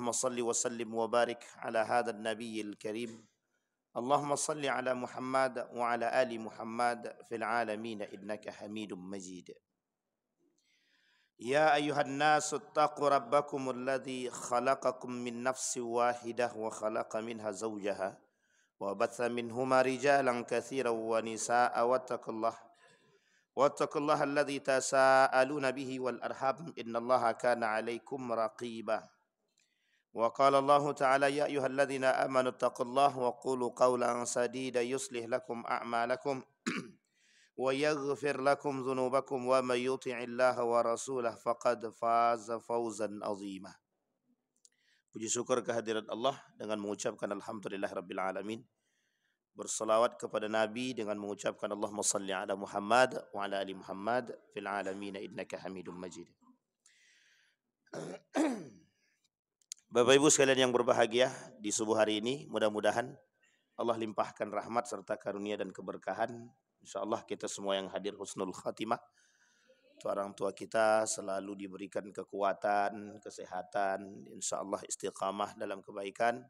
اللهم صل وسلم وبارك على هذا النبي الكريم. اللهم صل على محمد وعلى آل محمد في العالمين إنك حميد مجيد. يا أيها الناس اتقوا ربكم الذي خلقكم من نفس واحدة وخلق منها زوجها وبث منهما رجالا كثيرا ونساء واتقوا الله الذي تساءلون به والأرحام إن الله كان عليكم رقيبا. وقال الله تعالى يا أيها الذين آمنوا اتقوا الله وقولوا قولا سديدا يصلح لكم أعمالكم ويغفر لكم ذنوبكم ومن يطع الله ورسوله فقد فاز فوزا عظيما. Puji syukur kehadirat Allah dengan mengucapkan alhamdulillah rabbil alamin. Bersalawat kepada Nabi dengan mengucapkan Allahumma salli ala Muhammad wa ala ali Muhammad fil alamin innaka Hamidum Majid. Bapak Ibu sekalian yang berbahagia, di subuh hari ini mudah-mudahan Allah limpahkan rahmat serta karunia dan keberkahan. Insyaallah kita semua yang hadir husnul khatimah. Orang tua kita selalu diberikan kekuatan, kesehatan, insyaallah istiqamah dalam kebaikan.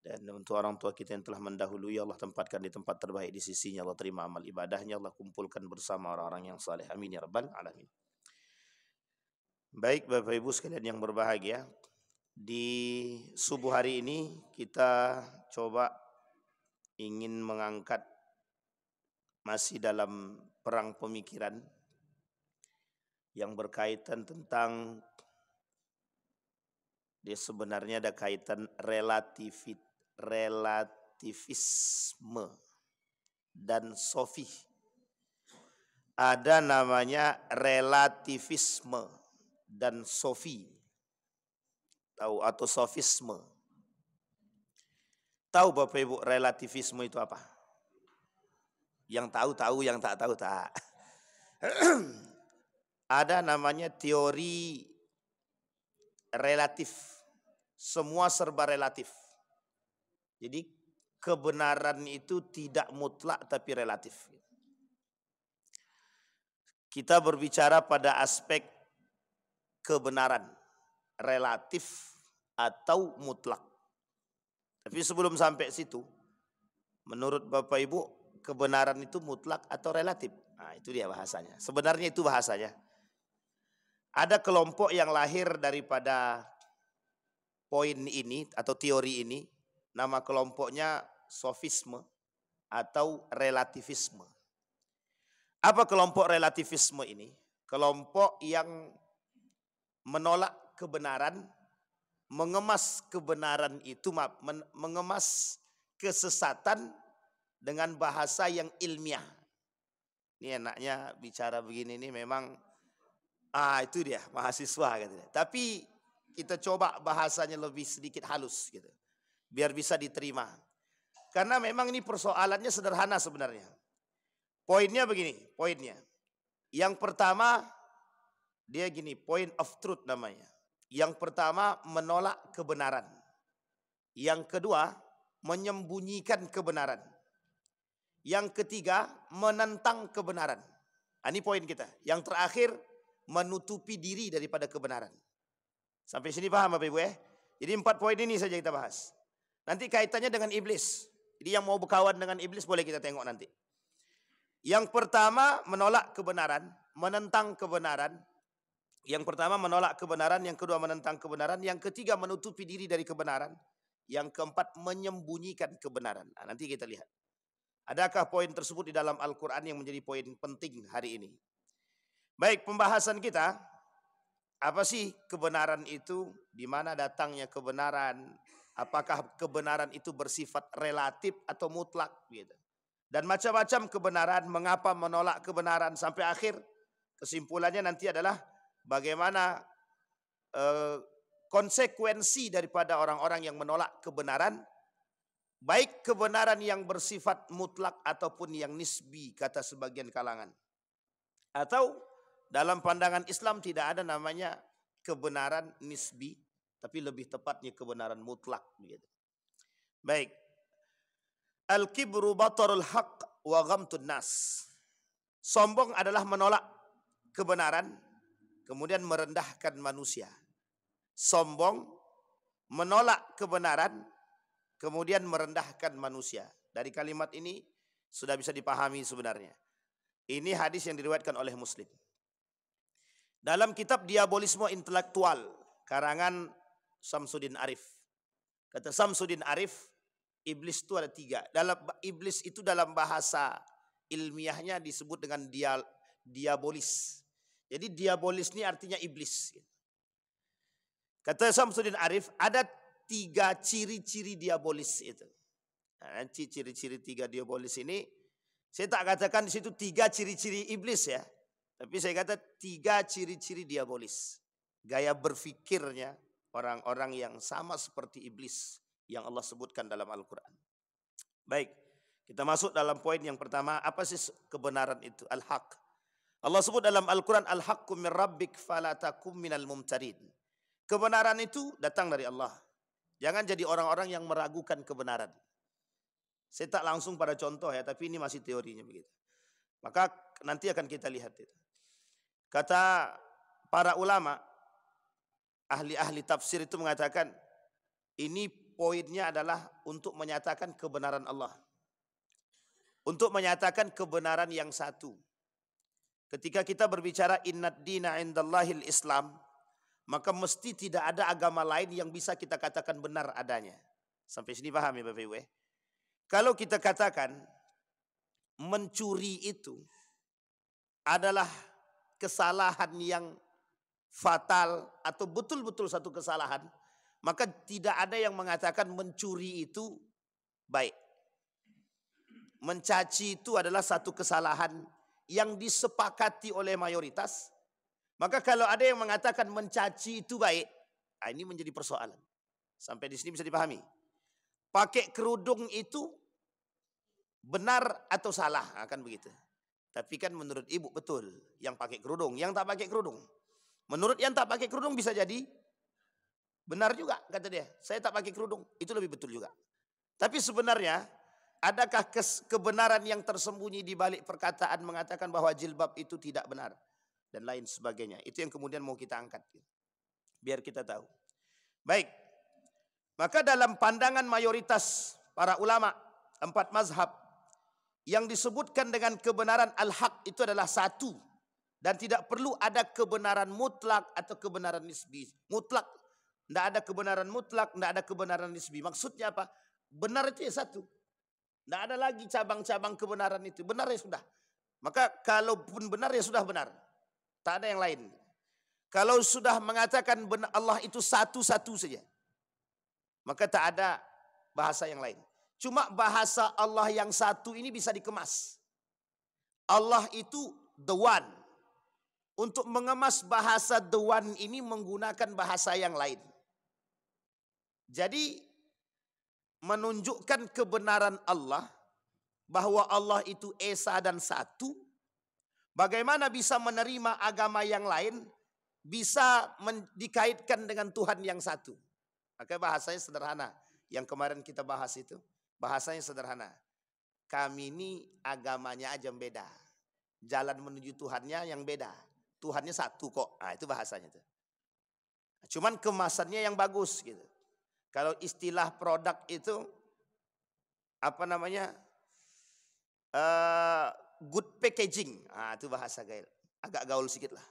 Dan untuk orang tua kita yang telah mendahului, Allah tempatkan di tempat terbaik di sisinya. Allah terima amal ibadahnya, Allah kumpulkan bersama orang-orang yang saleh. Amin ya rabbal alamin. Baik Bapak Ibu sekalian yang berbahagia, di subuh hari ini kita coba ingin mengangkat masih dalam perang pemikiran yang berkaitan tentang dia sebenarnya ada kaitan relativisme dan sofi. Ada namanya relativisme dan sofi. Tahu atau sofisme. Tahu Bapak Ibu relativisme itu apa? Yang tahu, yang tak tahu tak. Ada namanya teori relatif. Semua serba relatif. Jadi kebenaran itu tidak mutlak tapi relatif. Kita berbicara pada aspek kebenaran relatif atau mutlak. Tapi sebelum sampai situ, menurut Bapak Ibu kebenaran itu mutlak atau relatif? Nah, itu dia bahasanya. Sebenarnya itu bahasanya. Ada kelompok yang lahir daripada poin ini atau teori ini. Nama kelompoknya sofisme atau relativisme. Apa kelompok relativisme ini? Kelompok yang menolak kebenaran, mengemas kebenaran itu, mengemas kesesatan dengan bahasa yang ilmiah. Ini enaknya bicara begini ini memang, itu dia mahasiswa gitu. Tapi kita coba bahasanya lebih sedikit halus gitu. Biar bisa diterima. Karena memang ini persoalannya sederhana sebenarnya. Poinnya begini, poinnya. Yang pertama, dia gini, point of truth namanya. Yang pertama, menolak kebenaran. Yang kedua, menyembunyikan kebenaran. Yang ketiga, menentang kebenaran. Ini poin kita. Yang terakhir, menutupi diri daripada kebenaran. Sampai sini paham Bapak Ibu ya? Jadi 4 poin ini saja kita bahas. Nanti kaitannya dengan iblis. Jadi yang mau berkawan dengan iblis boleh kita tengok nanti. Yang pertama menolak kebenaran, menentang kebenaran. Yang pertama menolak kebenaran, yang kedua menentang kebenaran, yang ketiga menutupi diri dari kebenaran, yang keempat menyembunyikan kebenaran. Nah, nanti kita lihat. Adakah poin tersebut di dalam Al-Quran yang menjadi poin penting hari ini? Baik, pembahasan kita, apa sih kebenaran itu? Di mana datangnya kebenaran? Apakah kebenaran itu bersifat relatif atau mutlak gitu. Dan macam-macam kebenaran, mengapa menolak kebenaran sampai akhir. Kesimpulannya nanti adalah bagaimana konsekuensi daripada orang-orang yang menolak kebenaran, baik kebenaran yang bersifat mutlak ataupun yang nisbi kata sebagian kalangan. Atau dalam pandangan Islam tidak ada namanya kebenaran nisbi, tapi lebih tepatnya kebenaran mutlak begitu. Baik. Al-kibru batarul haq wa ghamtun nas. Sombong adalah menolak kebenaran kemudian merendahkan manusia. Sombong menolak kebenaran, kemudian merendahkan manusia. Dari kalimat ini sudah bisa dipahami sebenarnya. Ini hadis yang diriwayatkan oleh Muslim. Dalam kitab Diabolisme Intelektual, karangan Samsudin Arif. Kata Samsudin Arif, iblis itu ada 3. Iblis itu dalam bahasa ilmiahnya disebut dengan diabolis. Jadi diabolis ini artinya iblis. Kata Samsudin Arif, ada 3 ciri-ciri diabolis itu. Nah, ciri-ciri 3 diabolis ini, saya tak katakan di situ 3 ciri-ciri iblis ya. Tapi saya kata 3 ciri-ciri diabolis. Gaya berfikirnya orang-orang yang sama seperti iblis yang Allah sebutkan dalam Al-Quran. Baik, kita masuk dalam poin yang pertama. Apa sih kebenaran itu? Al-haq. Allah sebut dalam Al-Quran, Al-haqqu min rabbik fala takum minal mumtarin. Kebenaran itu datang dari Allah. Jangan jadi orang-orang yang meragukan kebenaran. Saya tak langsung pada contoh ya, tapi ini masih teorinya begitu. Maka nanti akan kita lihat itu. Kata para ulama, ahli-ahli tafsir itu mengatakan, ini poinnya adalah untuk menyatakan kebenaran Allah. Untuk menyatakan kebenaran yang satu. Ketika kita berbicara innad dina indallahil Islam, maka mesti tidak ada agama lain yang bisa kita katakan benar adanya. Sampai sini paham ya Bapak Ibu? Kalau kita katakan mencuri itu adalah kesalahan yang fatal atau betul-betul satu kesalahan, maka tidak ada yang mengatakan mencuri itu baik. Mencaci itu adalah satu kesalahan yang disepakati oleh mayoritas. Maka kalau ada yang mengatakan mencaci itu baik, ini menjadi persoalan. Sampai di sini bisa dipahami. Pakai kerudung itu benar atau salah, akan begitu. Tapi kan menurut ibu betul yang pakai kerudung, yang tak pakai kerudung. Menurut yang tak pakai kerudung bisa jadi benar juga, kata dia. Saya tak pakai kerudung, itu lebih betul juga. Tapi sebenarnya adakah kebenaran yang tersembunyi di balik perkataan mengatakan bahwa jilbab itu tidak benar dan lain sebagainya. Itu yang kemudian mau kita angkat, biar kita tahu. Baik, maka dalam pandangan mayoritas para ulama 4 mazhab, yang disebutkan dengan kebenaran al-haq itu adalah satu. Dan tidak perlu ada kebenaran mutlak atau kebenaran nisbi. Mutlak, tidak ada kebenaran mutlak, tidak ada kebenaran nisbi. Maksudnya apa? Benar itu ya satu. Tidak ada lagi cabang-cabang kebenaran itu. Benar ya sudah. Maka kalaupun benar ya sudah benar. Tak ada yang lain. Kalau sudah mengatakan benar Allah itu satu-satu saja, maka tak ada bahasa yang lain. Cuma bahasa Allah yang satu ini bisa dikemas. Allah itu the one. Untuk mengemas bahasa the one ini menggunakan bahasa yang lain. Jadi menunjukkan kebenaran Allah, bahwa Allah itu esa dan satu. Bagaimana bisa menerima agama yang lain, bisa dikaitkan dengan Tuhan yang satu. Maka bahasanya sederhana. Yang kemarin kita bahas itu. Bahasanya sederhana. Kami ini agamanya aja beda. Jalan menuju Tuhannya yang beda. Tuhannya satu kok. Nah, itu bahasanya tuh. Cuman kemasannya yang bagus gitu. Kalau istilah produk itu apa namanya? Good packaging. Nah, itu bahasa gaul. Agak gaul sedikit lah.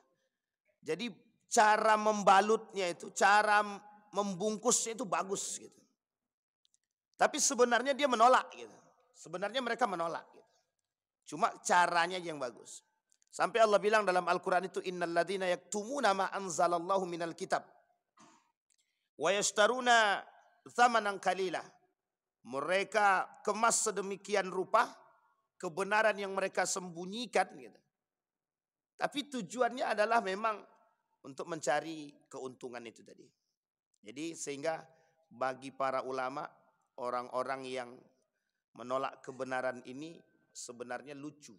Jadi cara membalutnya itu, cara membungkusnya itu bagus gitu. Tapi sebenarnya dia menolak gitu. Sebenarnya mereka menolak gitu. Cuma caranya yang bagus. Sampai Allah bilang dalam Al-Quran itu, innal ladzina yaktumuna ma anzalallahu minal kitab wa yashtaruna tsamanan qalila. Mereka kemas sedemikian rupa kebenaran yang mereka sembunyikan gitu. Tapi tujuannya adalah memang untuk mencari keuntungan itu tadi. Jadi sehingga bagi para ulama, orang-orang yang menolak kebenaran ini sebenarnya lucu.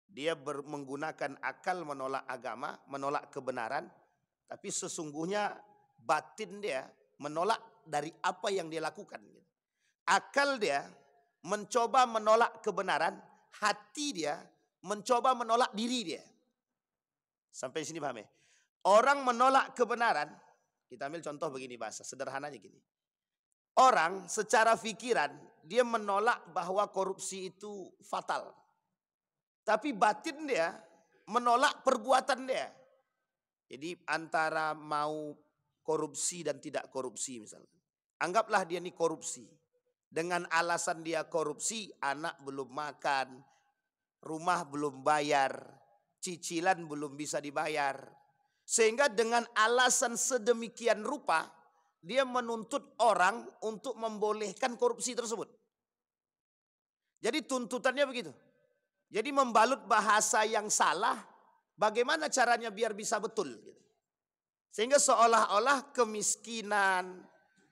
Dia menggunakan akal menolak agama, menolak kebenaran. Tapi sesungguhnya batin dia menolak dari apa yang dia lakukan. Akal dia mencoba menolak kebenaran, hati dia mencoba menolak diri dia. Sampai sini paham ya? Orang menolak kebenaran Kita ambil contoh begini bahasa, sederhananya gini. Orang secara pikiran, dia menolak bahwa korupsi itu fatal. Tapi batin dia menolak perbuatan dia. Jadi antara mau korupsi dan tidak korupsi misalnya. Anggaplah dia ini korupsi. Dengan alasan dia korupsi, anak belum makan, rumah belum bayar, cicilan belum bisa dibayar. Sehingga dengan alasan sedemikian rupa, dia menuntut orang untuk membolehkan korupsi tersebut. Jadi tuntutannya begitu. Jadi membalut bahasa yang salah, bagaimana caranya biar bisa betul. Sehingga seolah-olah kemiskinan,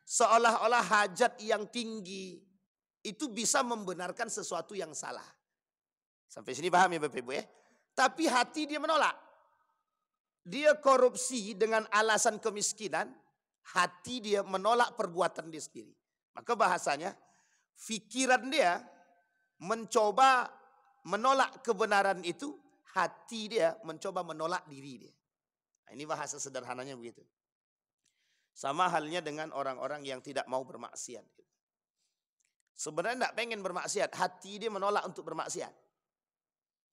seolah-olah hajat yang tinggi, itu bisa membenarkan sesuatu yang salah. Sampai sini paham ya Bapak Ibu ya? Tapi hati dia menolak. Dia korupsi dengan alasan kemiskinan, hati dia menolak perbuatan dia sendiri. Maka bahasanya, pikiran dia mencoba menolak kebenaran itu, hati dia mencoba menolak diri dia. Nah, ini bahasa sederhananya begitu. Sama halnya dengan orang-orang yang tidak mau bermaksiat. Sebenarnya tidak pengen bermaksiat, hati dia menolak untuk bermaksiat.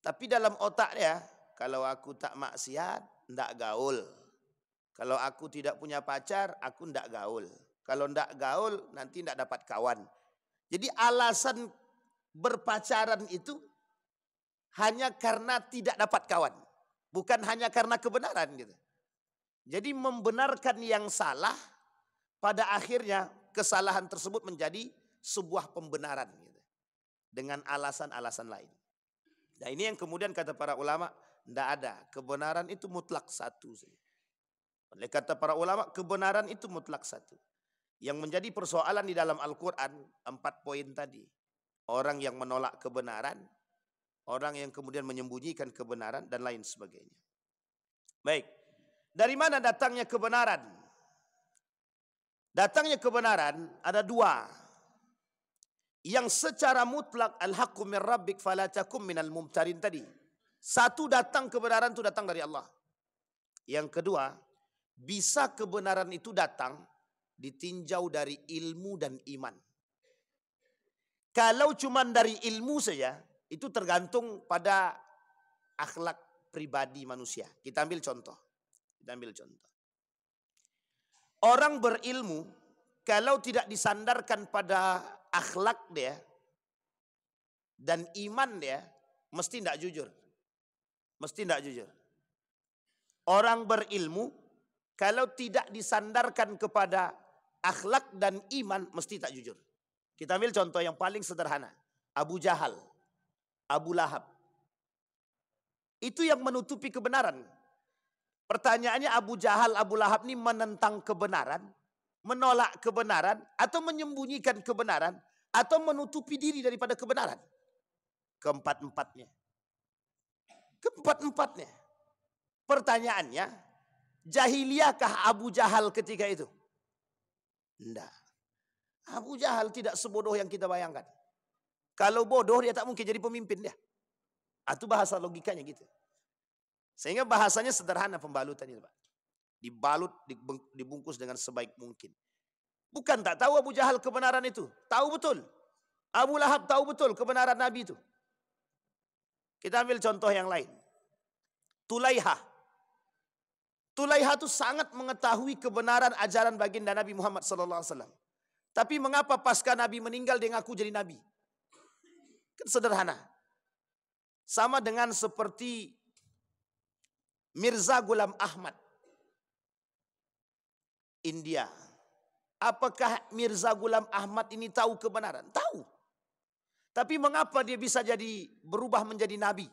Tapi dalam otak dia, kalau aku tak maksiat, tidak gaul. Kalau aku tidak punya pacar, aku tidak gaul. Kalau tidak gaul, nanti tidak dapat kawan. Jadi alasan berpacaran itu hanya karena tidak dapat kawan. Bukan hanya karena kebenaran gitu. Jadi membenarkan yang salah, pada akhirnya kesalahan tersebut menjadi sebuah pembenaran gitu. Dengan alasan-alasan lain. Nah ini yang kemudian kata para ulama, tidak ada. Kebenaran itu mutlak satu. Oleh kata para ulama, kebenaran itu mutlak satu. Yang menjadi persoalan di dalam Al-Quran, 4 poin tadi. Orang yang menolak kebenaran, orang yang kemudian menyembunyikan kebenaran, dan lain sebagainya. Baik, dari mana datangnya kebenaran? Datangnya kebenaran ada 2. Yang secara mutlak, al-haqqu min rabbik fala takum minal mumtarin tadi. Satu, datang kebenaran itu datang dari Allah. Yang kedua, bisa kebenaran itu datang ditinjau dari ilmu dan iman. Kalau cuma dari ilmu saja, itu tergantung pada akhlak pribadi manusia. Kita ambil contoh. Orang berilmu, kalau tidak disandarkan pada akhlak dia dan iman dia, mesti tidak jujur. Orang berilmu, kalau tidak disandarkan kepada akhlak dan iman, mesti tak jujur. Kita ambil contoh yang paling sederhana. Abu Jahal, Abu Lahab. Itu yang menutupi kebenaran. Pertanyaannya, Abu Jahal, Abu Lahab ini menentang kebenaran, menolak kebenaran, atau menyembunyikan kebenaran, atau menutupi diri daripada kebenaran? Keempat-empatnya. Pertanyaannya, jahiliyahkah Abu Jahal ketika itu? Tidak. Abu Jahal tidak sebodoh yang kita bayangkan. Kalau bodoh dia tak mungkin jadi pemimpin dia. Itu bahasa logikanya gitu. Sehingga bahasanya sederhana pembalutan itu, Pak. Dibalut, dibungkus dengan sebaik mungkin. Bukan tak tahu Abu Jahal kebenaran itu. Tahu betul. Abu Lahab tahu betul kebenaran Nabi itu. Kita ambil contoh yang lain. Tulaiha itu sangat mengetahui kebenaran ajaran baginda Nabi Muhammad SAW. Tapi mengapa pasca Nabi meninggal dia ngaku jadi Nabi? Kan sederhana. Sama dengan seperti Mirza Ghulam Ahmad, India. Apakah Mirza Ghulam Ahmad ini tahu kebenaran? Tahu. Tapi mengapa dia bisa jadi berubah menjadi Nabi?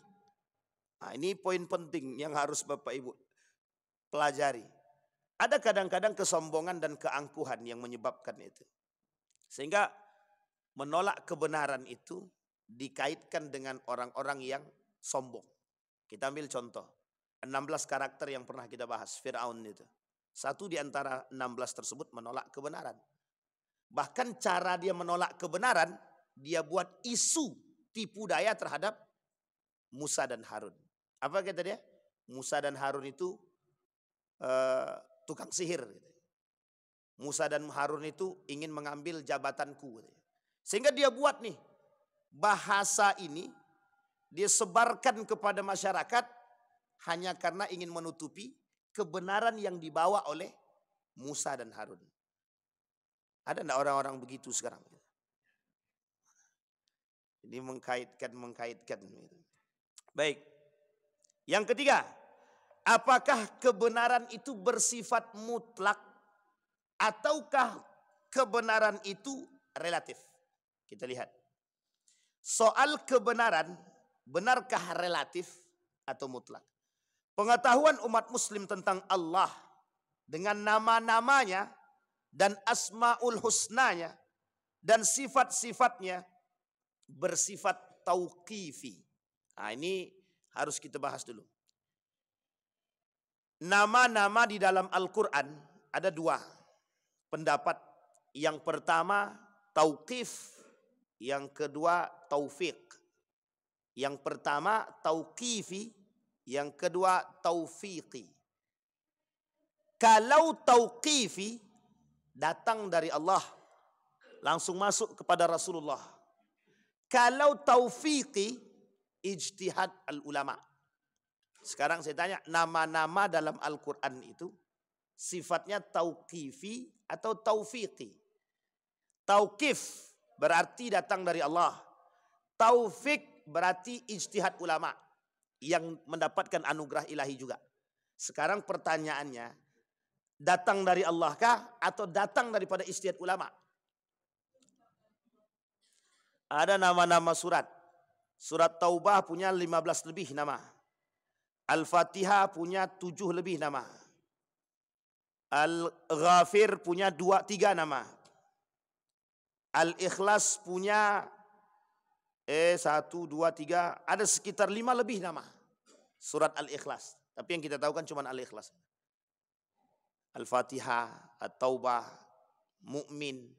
Nah, ini poin penting yang harus Bapak Ibu pelajari. Ada kadang-kadang kesombongan dan keangkuhan yang menyebabkan itu. Sehingga menolak kebenaran itu dikaitkan dengan orang-orang yang sombong. Kita ambil contoh. 16 karakter yang pernah kita bahas. Fir'aun itu. Satu di antara 16 tersebut menolak kebenaran. Bahkan cara dia menolak kebenaran, dia buat isu tipu daya terhadap Musa dan Harun. Apa kata dia? Musa dan Harun itu tukang sihir. Musa dan Harun itu ingin mengambil jabatanku. Sehingga dia buat nih bahasa ini, dia sebarkan kepada masyarakat hanya karena ingin menutupi kebenaran yang dibawa oleh Musa dan Harun. Ada enggak orang-orang begitu sekarang? Ini mengkaitkan. Baik. Yang ketiga, apakah kebenaran itu bersifat mutlak ataukah kebenaran itu relatif? Kita lihat. Soal kebenaran, benarkah relatif atau mutlak? Pengetahuan umat muslim tentang Allah dengan nama-namanya dan asmaul husnanya dan sifat-sifatnya bersifat tauqifi. Nah, ini harus kita bahas dulu. Nama-nama di dalam Al-Quran ada dua pendapat. Yang pertama tauqif, yang kedua taufiq. Yang pertama tauqifi, yang kedua taufiqi. Kalau tauqifi datang dari Allah, langsung masuk kepada Rasulullah. Kalau taufiqi ijtihad al-ulama. Sekarang saya tanya, nama-nama dalam Al-Quran itu sifatnya tauqifi atau taufiqi? Tauqif berarti datang dari Allah. Taufik berarti ijtihad ulama yang mendapatkan anugerah ilahi juga. Sekarang pertanyaannya, datang dari Allah kah atau datang daripada ijtihad ulama? Ada nama-nama surat. Surat Taubah punya 15 lebih nama. Al-Fatihah punya 7 lebih nama. Al-Ghafir punya 3 nama. Al-Ikhlas punya 1, 2, 3, ada sekitar 5 lebih nama. Surat Al-Ikhlas. Tapi yang kita tahu kan cuma Al-Ikhlas. Al-Fatihah, At-Taubah, Mu'min,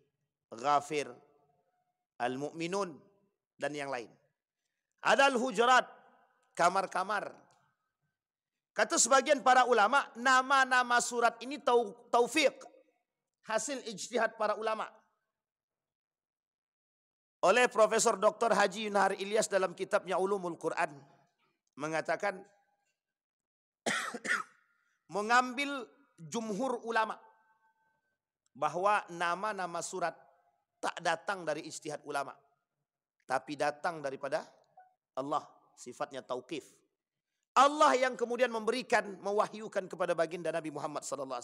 Ghafir, Al-Mu'minun, dan yang lain. Ada Al-Hujurat, kamar-kamar. Kata sebagian para ulama, nama-nama surat ini taufiq, hasil ijtihad para ulama. Oleh Profesor Dr. Haji Yunahar Ilyas dalam kitabnya Ulumul Quran mengatakan mengambil jumhur ulama bahwa nama-nama surat tak datang dari ijtihad ulama, tapi datang daripada Allah, sifatnya tauqif. Allah yang kemudian memberikan, mewahyukan kepada baginda Nabi Muhammad SAW.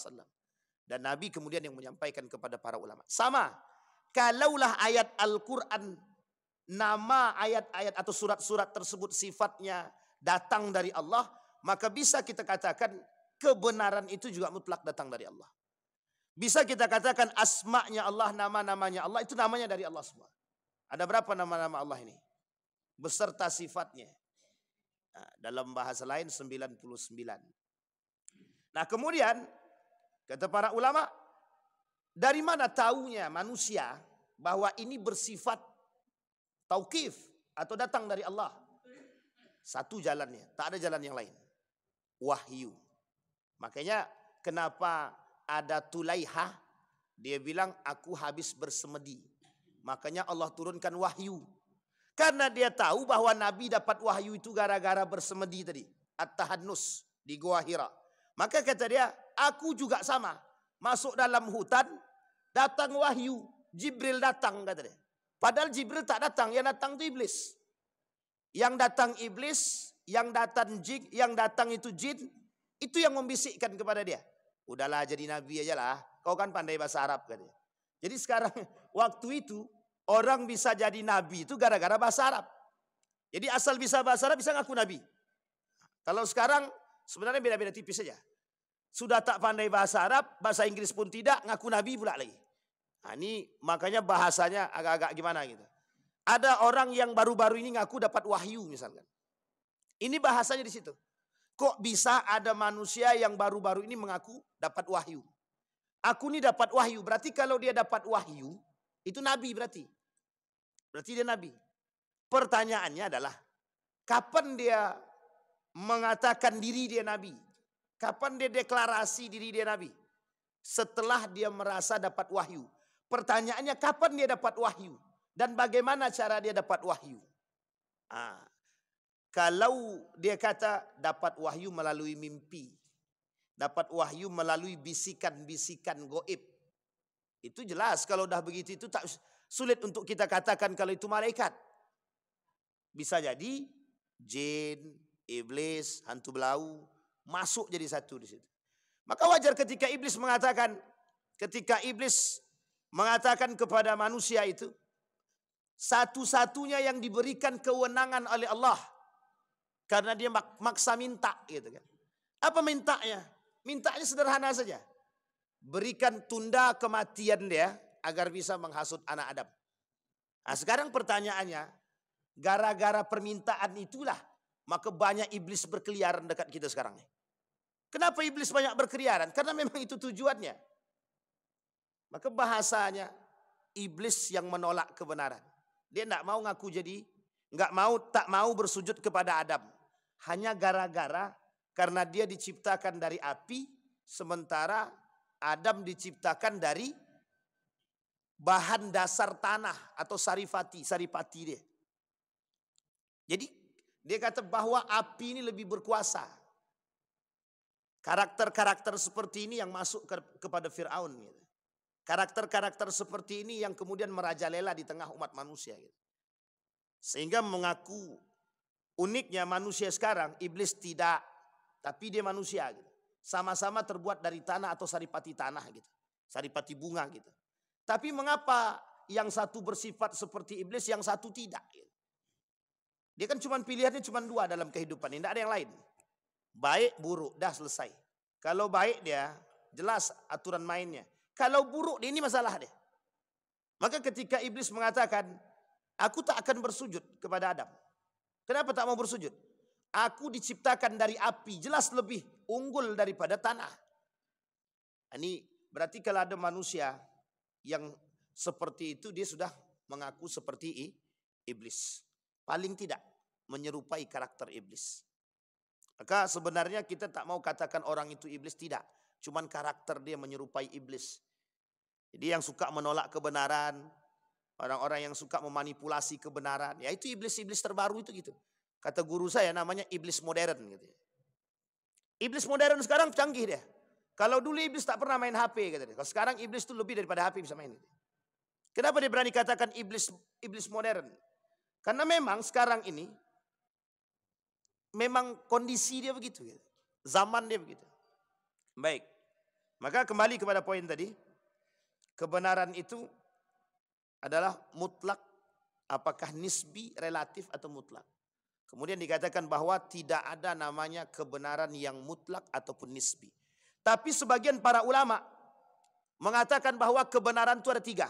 Dan Nabi kemudian yang menyampaikan kepada para ulama. Sama, kalaulah ayat Al-Quran, nama ayat-ayat atau surat-surat tersebut sifatnya datang dari Allah, maka bisa kita katakan kebenaran itu juga mutlak datang dari Allah. Bisa kita katakan asma'nya Allah, nama-namanya Allah, itu namanya dari Allah semua. Ada berapa nama-nama Allah ini? Beserta sifatnya. Nah, dalam bahasa lain 99. Nah kemudian, kata para ulama, dari mana taunya manusia bahwa ini bersifat tauqif atau datang dari Allah? Satu jalannya, tak ada jalan yang lain. Wahyu. Makanya kenapa ada Tulaiha, dia bilang aku habis bersemedi. Makanya Allah turunkan wahyu. Karena dia tahu bahwa Nabi dapat wahyu itu gara-gara bersemedi tadi. At-Tahannus di Gua Hira. Maka kata dia, aku juga sama. Masuk dalam hutan, datang wahyu. Jibril datang kata dia. Padahal Jibril tak datang, yang datang itu iblis. Yang datang iblis, yang datang itu jin, itu yang membisikkan kepada dia. Udahlah jadi Nabi aja lah, kau kan pandai bahasa Arab kata dia. Jadi sekarang waktu itu, orang bisa jadi nabi itu gara-gara bahasa Arab. Jadi asal bisa bahasa Arab bisa ngaku nabi. Kalau sekarang sebenarnya beda-beda tipis saja. Sudah tak pandai bahasa Arab, bahasa Inggris pun tidak, ngaku nabi pula lagi. Nah, ini makanya bahasanya agak-agak gimana gitu. Ada orang yang baru-baru ini ngaku dapat wahyu misalkan. Ini bahasanya di situ. Kok bisa ada manusia yang baru-baru ini mengaku dapat wahyu? Aku ini dapat wahyu, berarti kalau dia dapat wahyu, itu nabi berarti. Berarti dia nabi. Pertanyaannya adalah, kapan dia mengatakan diri dia nabi? Kapan dia deklarasi diri dia nabi? setelah dia merasa dapat wahyu. Pertanyaannya kapan dia dapat wahyu? Dan bagaimana cara dia dapat wahyu? Kalau dia kata dapat wahyu melalui mimpi, dapat wahyu melalui bisikan-bisikan goib, itu jelas kalau dah begitu itu tak sulit untuk kita katakan kalau itu malaikat. Bisa jadi jin, iblis, hantu belau masuk jadi satu di situ. Maka wajar ketika iblis mengatakan kepada manusia itu, satu-satunya yang diberikan kewenangan oleh Allah karena dia maksa minta gitu kan. Apa mintanya? Mintanya sederhana saja. Berikan tunda kematian dia agar bisa menghasut anak Adam. Nah, sekarang pertanyaannya, gara-gara permintaan itulah maka banyak iblis berkeliaran dekat kita sekarang. Kenapa iblis banyak berkeliaran? Karena memang itu tujuannya. Maka bahasanya iblis yang menolak kebenaran. Dia tak mau bersujud kepada Adam. Hanya gara-gara karena dia diciptakan dari api, sementara Adam diciptakan dari bahan dasar tanah atau saripati dia. Jadi dia kata bahwa api ini lebih berkuasa. Karakter-karakter seperti ini yang masuk kepada Fir'aun. Gitu. Karakter-karakter seperti ini yang kemudian merajalela di tengah umat manusia. Gitu. Sehingga mengaku uniknya manusia sekarang, iblis tidak. Tapi dia manusia. Gitu. Sama-sama terbuat dari tanah atau saripati tanah. Gitu. Saripati bunga. Gitu. Tapi mengapa yang satu bersifat seperti iblis, yang satu tidak? Gitu. Dia kan pilihannya cuma dua dalam kehidupan ini. Tidak ada yang lain. Baik, buruk, dah selesai. Kalau baik dia, jelas aturan mainnya. Kalau buruk dia, ini masalah dia. Maka ketika iblis mengatakan, aku tak akan bersujud kepada Adam. Kenapa tak mau bersujud? Aku diciptakan dari api, jelas lebih unggul daripada tanah. Ini berarti kalau ada manusia yang seperti itu, dia sudah mengaku seperti iblis. Paling tidak menyerupai karakter iblis. Maka sebenarnya kita tak mau katakan orang itu iblis, tidak. Cuman karakter dia menyerupai iblis. Jadi yang suka menolak kebenaran, orang-orang yang suka memanipulasi kebenaran, ya itu iblis-iblis terbaru itu gitu. Kata guru saya namanya iblis modern gitu. Iblis modern sekarang canggih dia. Kalau dulu iblis tak pernah main HP kata dia. Kalau sekarang iblis itu lebih daripada HP bisa main. Kenapa dia berani katakan iblis modern? Karena memang sekarang ini memang kondisi dia begitu. Zaman dia begitu. Baik. Maka kembali kepada poin tadi. Kebenaran itu adalah mutlak. Apakah nisbi, relatif atau mutlak. Kemudian dikatakan bahwa tidak ada namanya kebenaran yang mutlak ataupun nisbi. Tapi sebagian para ulama mengatakan bahwa kebenaran itu ada tiga.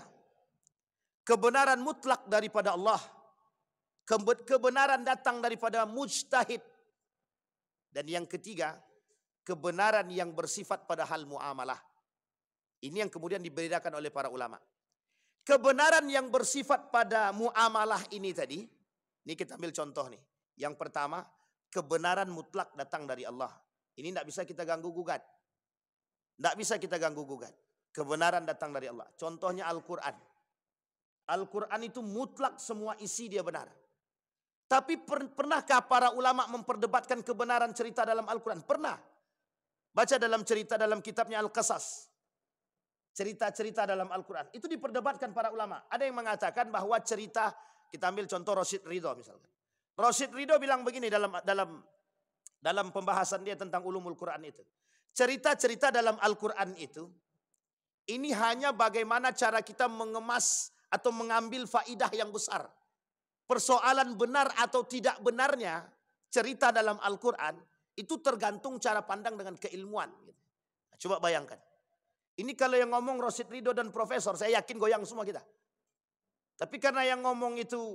Kebenaran mutlak daripada Allah. Kebenaran datang daripada mujtahid. Dan yang ketiga, kebenaran yang bersifat pada hal muamalah. Ini yang kemudian dibedakan oleh para ulama. Kebenaran yang bersifat pada muamalah ini tadi, ini kita ambil contoh nih. Yang pertama, kebenaran mutlak datang dari Allah. Ini tidak bisa kita ganggu gugat. Tidak bisa kita ganggu gugat. Kebenaran datang dari Allah. Contohnya Al-Quran. Al-Quran itu mutlak semua isi dia benar. Tapi pernahkah para ulama memperdebatkan kebenaran cerita dalam Al-Quran? Pernah. Baca dalam kitabnya Al-Qasas. Cerita-cerita dalam Al-Quran. Itu diperdebatkan para ulama. Ada yang mengatakan bahwa cerita, kita ambil contoh Rasyid Ridho misalkan. Rasyid Ridho bilang begini dalam pembahasan dia tentang ulumul Quran itu. Cerita-cerita dalam Al-Quran itu, ini hanya bagaimana cara kita mengemas atau mengambil faidah yang besar. Persoalan benar atau tidak benarnya cerita dalam Al-Quran itu tergantung cara pandang dengan keilmuan. Coba bayangkan. Ini kalau yang ngomong Rasyid Ridho dan Profesor, saya yakin goyang semua kita. Tapi karena yang ngomong itu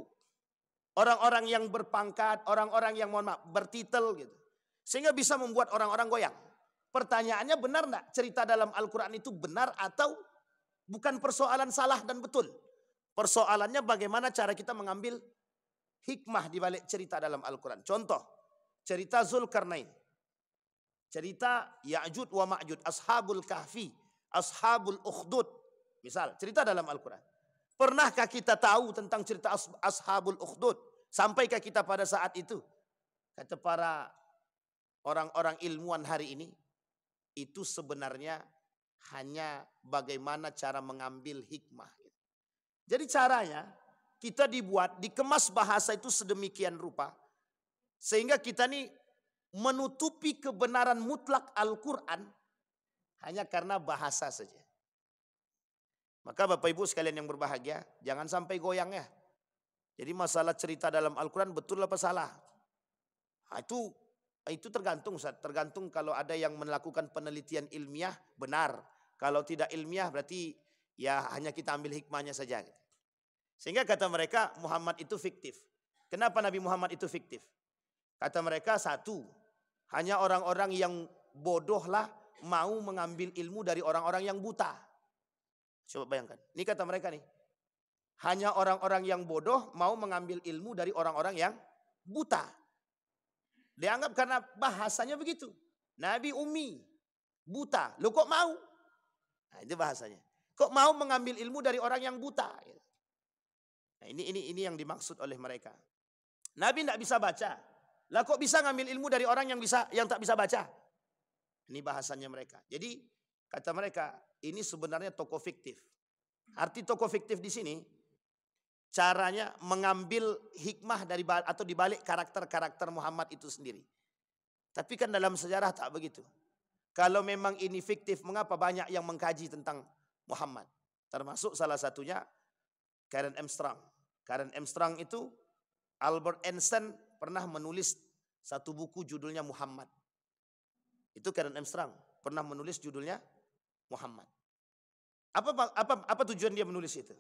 orang-orang yang berpangkat, orang-orang yang bertitel gitu. Sehingga bisa membuat orang-orang goyang. Pertanyaannya benar enggak cerita dalam Al-Quran itu benar atau bukan persoalan salah dan betul. Persoalannya bagaimana cara kita mengambil hikmah di balik cerita dalam Al-Quran. Contoh, cerita Zulkarnain. Cerita Ya'jud wa Ma'jud, Ashabul Kahfi. Ashabul Ukhdud. Misal, cerita dalam Al-Quran. Pernahkah kita tahu tentang cerita Ashabul Ukhdud? Sampaikah kita pada saat itu? Kata para orang-orang ilmuwan hari ini, itu sebenarnya hanya bagaimana cara mengambil hikmah. Jadi caranya kita dikemas bahasa itu sedemikian rupa, sehingga kita nih menutupi kebenaran mutlak Al-Quran hanya karena bahasa saja. Maka Bapak Ibu sekalian yang berbahagia, jangan sampai goyang ya. Jadi masalah cerita dalam Al-Quran betul apa salah? Nah, itu tergantung Ustaz. Tergantung kalau ada yang melakukan penelitian ilmiah benar. Kalau tidak ilmiah berarti ya hanya kita ambil hikmahnya saja. Sehingga kata mereka Muhammad itu fiktif. Kenapa Nabi Muhammad itu fiktif? Kata mereka satu, hanya orang-orang yang bodohlah mau mengambil ilmu dari orang-orang yang buta. Coba bayangkan, ini kata mereka nih. Hanya orang-orang yang bodoh mau mengambil ilmu dari orang-orang yang buta. Dianggap karena bahasanya begitu. Nabi ummi, buta. Lo kok mau? Nah, itu bahasanya. Kok mau mengambil ilmu dari orang yang buta? Nah, ini yang dimaksud oleh mereka. Nabi tidak bisa baca. Lah kok bisa ngambil ilmu dari orang yang tak bisa baca? Ini bahasanya mereka. Jadi kata mereka, ini sebenarnya tokoh fiktif. Arti tokoh fiktif di sini, caranya mengambil hikmah atau dibalik karakter-karakter Muhammad itu sendiri. Tapi kan dalam sejarah tak begitu. Kalau memang ini fiktif, mengapa banyak yang mengkaji tentang Muhammad? Termasuk salah satunya Karen Armstrong. Karen Armstrong itu Albert Einstein pernah menulis satu buku judulnya Muhammad. Itu Karen Armstrong pernah menulis judulnya Muhammad. Apa tujuan dia menulis itu?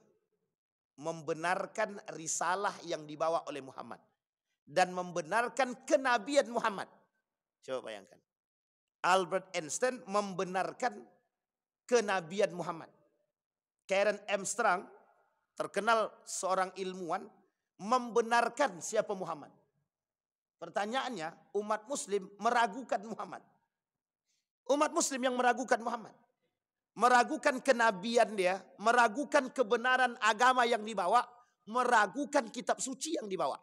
Membenarkan risalah yang dibawa oleh Muhammad dan membenarkan kenabian Muhammad. Coba bayangkan. Albert Einstein membenarkan kenabian Muhammad. Karen Armstrong terkenal seorang ilmuwan membenarkan siapa Muhammad. Pertanyaannya, umat muslim meragukan Muhammad. Umat muslim yang meragukan Muhammad. Meragukan kenabian dia, meragukan kebenaran agama yang dibawa, meragukan kitab suci yang dibawa.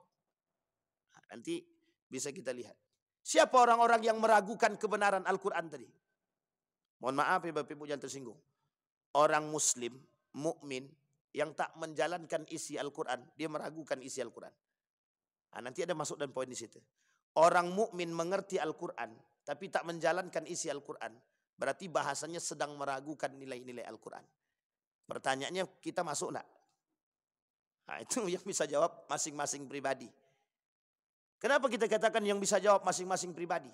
Nah, nanti bisa kita lihat. Siapa orang-orang yang meragukan kebenaran Al-Quran tadi? Mohon maaf ya Bapak Ibu jangan tersinggung. Orang muslim, mukmin yang tak menjalankan isi Al-Quran, dia meragukan isi Al-Quran. Nah, nanti ada masuk dan poin di situ. Orang mukmin mengerti Al-Quran, tapi tak menjalankan isi Al-Quran, berarti bahasanya sedang meragukan nilai-nilai Al-Quran. Pertanyaannya, kita masuk enggak? Nah, itu yang bisa jawab masing-masing pribadi. Kenapa kita katakan yang bisa jawab masing-masing pribadi?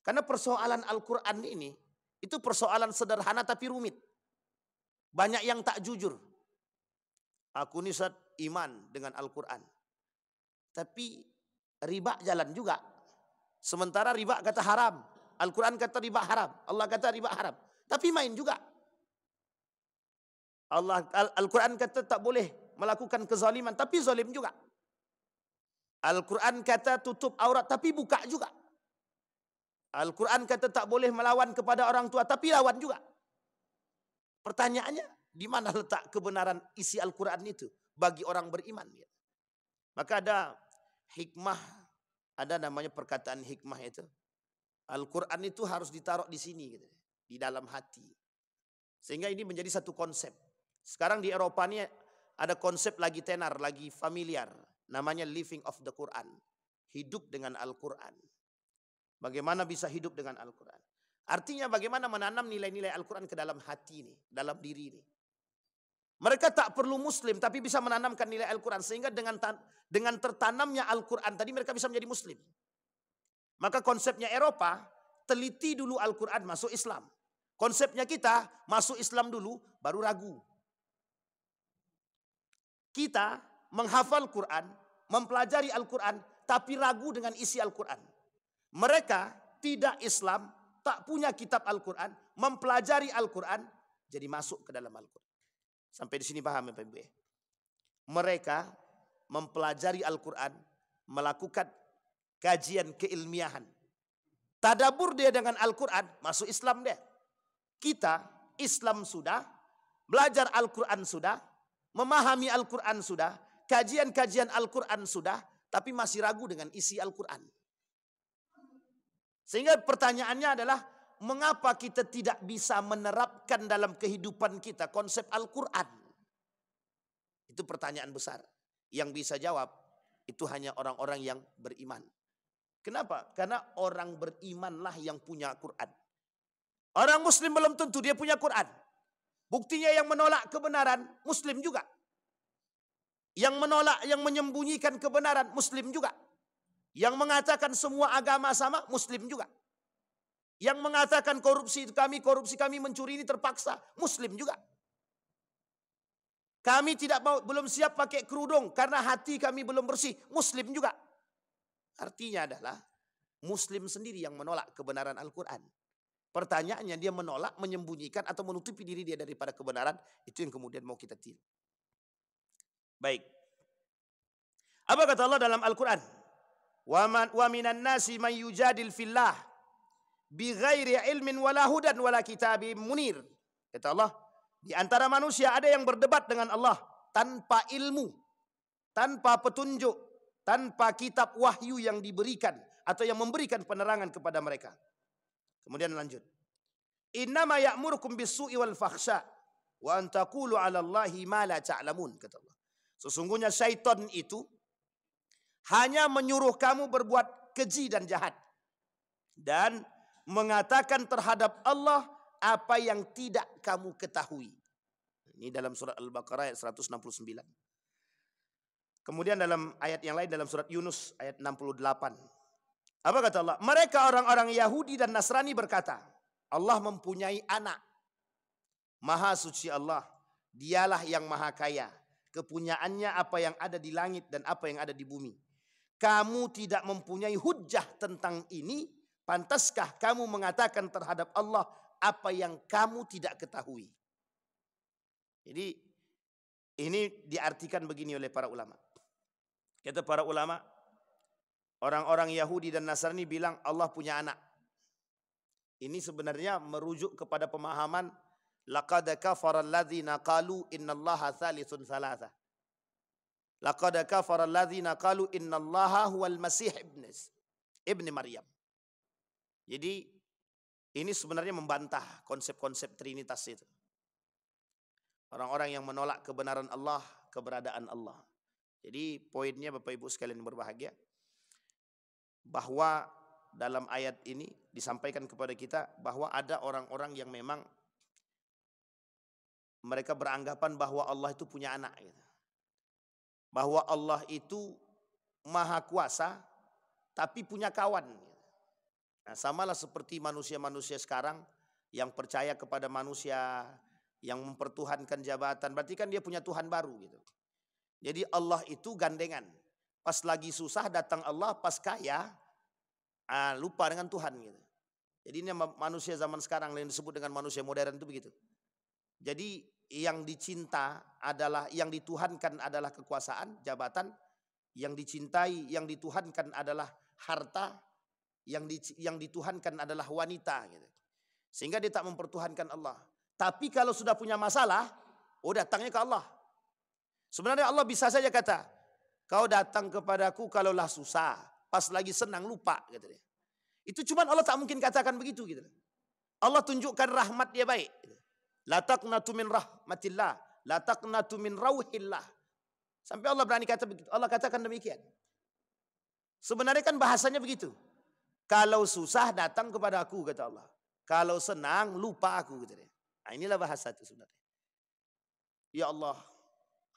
Karena persoalan Al-Quran ini, itu persoalan sederhana tapi rumit. Banyak yang tak jujur. Aku ini Ustaz iman dengan Al-Quran. Tapi riba jalan juga. Sementara riba kata haram. Al-Quran kata riba haram. Allah kata riba haram. Tapi main juga. Al-Quran kata tak boleh melakukan kezaliman. Tapi zalim juga. Al-Quran kata tutup aurat. Tapi buka juga. Al-Quran kata tak boleh melawan kepada orang tua. Tapi lawan juga. Pertanyaannya, di mana letak kebenaran isi Al-Quran itu bagi orang beriman? Maka ada hikmah, ada namanya perkataan hikmah itu. Al-Quran itu harus ditaruh di sini, gitu, di dalam hati. Sehingga ini menjadi satu konsep. Sekarang di Eropa ini ada konsep lagi tenar, lagi familiar. Namanya living of the Quran. Hidup dengan Al-Quran. Bagaimana bisa hidup dengan Al-Quran? Artinya bagaimana menanam nilai-nilai Al-Quran ke dalam hati ini, dalam diri ini. Mereka tak perlu muslim tapi bisa menanamkan nilai Al-Quran. Sehingga dengan tertanamnya Al-Quran tadi mereka bisa menjadi muslim. Maka konsepnya Eropa, teliti dulu Al-Quran masuk Islam. Konsepnya kita, masuk Islam dulu baru ragu. Kita menghafal Quran, mempelajari Al-Quran, tapi ragu dengan isi Al-Quran. Mereka tidak Islam, tak punya kitab Al-Quran, mempelajari Al-Quran, jadi masuk ke dalam Al-Quran. Sampai di sini paham ya Pak Ibu? Mereka mempelajari Al-Quran, melakukan kajian keilmiahan. Tadabur dia dengan Al-Quran, masuk Islam dia. Kita Islam sudah, belajar Al-Quran sudah, memahami Al-Quran sudah, kajian-kajian Al-Quran sudah, tapi masih ragu dengan isi Al-Quran. Sehingga pertanyaannya adalah, mengapa kita tidak bisa menerapkan dalam kehidupan kita konsep Al-Quran? Itu pertanyaan besar. Yang bisa jawab, itu hanya orang-orang yang beriman. Kenapa? Karena orang berimanlah yang punya Quran. Orang Muslim belum tentu dia punya Quran. Buktinya yang menolak kebenaran, Muslim juga. Yang menolak, yang menyembunyikan kebenaran, Muslim juga. Yang mengatakan semua agama sama, Muslim juga. Yang mengatakan korupsi kami mencuri ini terpaksa, Muslim juga. Kami belum siap pakai kerudung karena hati kami belum bersih, Muslim juga. Artinya adalah Muslim sendiri yang menolak kebenaran Al-Quran. Pertanyaannya, dia menolak, menyembunyikan atau menutupi diri dia daripada kebenaran, itu yang kemudian mau kita tiru. Baik. Apa kata Allah dalam Al-Quran? Wa minan nasi man yujadil fillah bighairi ilmin wala hudan wala kitabim munir. Kata Allah, di antara manusia ada yang berdebat dengan Allah tanpa ilmu, tanpa petunjuk, tanpa kitab wahyu yang diberikan atau yang memberikan penerangan kepada mereka. Kemudian lanjut. Innama ya'murukum bis-su'i wal fakhsha wa an taqulu 'ala Allahi ma la ta'lamun, kata Allah. Sesungguhnya syaitan itu hanya menyuruh kamu berbuat keji dan jahat dan mengatakan terhadap Allah apa yang tidak kamu ketahui. Ini dalam surat Al-Baqarah ayat 169. Kemudian dalam ayat yang lain dalam surat Yunus ayat 68. Apa kata Allah? Mereka orang-orang Yahudi dan Nasrani berkata, Allah mempunyai anak. Maha suci Allah. Dialah yang maha kaya. Kepunyaannya apa yang ada di langit dan apa yang ada di bumi. Kamu tidak mempunyai hujjah tentang ini. Pantaskah kamu mengatakan terhadap Allah apa yang kamu tidak ketahui? Jadi ini diartikan begini oleh para ulama. Kata para ulama, orang-orang Yahudi dan Nasrani bilang Allah punya anak. Ini sebenarnya merujuk kepada pemahaman laqad kafara alladzina qalu innallaha tsalitsun tsalatsa. Laqad kafara alladzina qalu innallaha huwal masih ibni Maryam. Jadi ini sebenarnya membantah konsep-konsep trinitas itu. Orang-orang yang menolak kebenaran Allah, keberadaan Allah. Jadi poinnya Bapak Ibu sekalian yang berbahagia, bahwa dalam ayat ini disampaikan kepada kita bahwa ada orang-orang yang memang mereka beranggapan bahwa Allah itu punya anak. Bahwa Allah itu maha kuasa tapi punya kawan. Nah, samalah seperti manusia-manusia sekarang yang percaya kepada manusia, yang mempertuhankan jabatan, berarti kan dia punya Tuhan baru gitu. Jadi Allah itu gandengan. Pas lagi susah datang Allah, pas kaya lupa dengan Tuhan gitu. Jadi ini manusia zaman sekarang yang disebut dengan manusia modern itu begitu. Jadi yang dicinta adalah, yang dituhankan adalah kekuasaan, jabatan. Yang dicintai, yang dituhankan adalah harta. Yang dituhankan adalah wanita gitu. Sehingga dia tak mempertuhankan Allah. Tapi kalau sudah punya masalah, datangnya ke Allah. Sebenarnya Allah bisa saja kata, kau datang kepadaku kalaulah susah, pas lagi senang lupa gitu dia. Itu cuman Allah tak mungkin katakan begitu gitu. Allah tunjukkan rahmat dia baik. La taqnatu min rahmatillah, la taqnatu min rauhillah. Sampai Allah berani kata begitu. Allah katakan demikian. Sebenarnya kan bahasanya begitu. Kalau susah datang kepada aku kata Allah. Kalau senang lupa aku gitu dia. Nah, inilah bahasa itu sebenarnya. Ya Allah,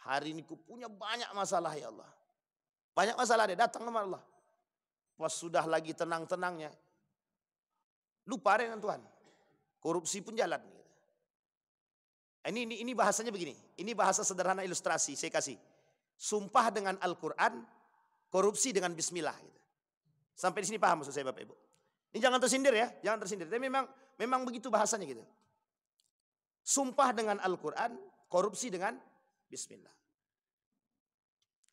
hari ini ku punya banyak masalah ya Allah. Banyak masalah dia datang sama Allah. Pas sudah lagi tenang-tenangnya, lupa dengan Tuhan. Korupsi pun jalan. Ini bahasanya begini. Ini bahasa sederhana ilustrasi saya kasih. Sumpah dengan Al-Quran, korupsi dengan Bismillah. Gitu. Sampai di sini paham maksud saya Bapak Ibu. Ini jangan tersindir ya, jangan tersindir. Tapi memang begitu bahasanya gitu. Sumpah dengan Al-Quran, korupsi dengan Bismillah.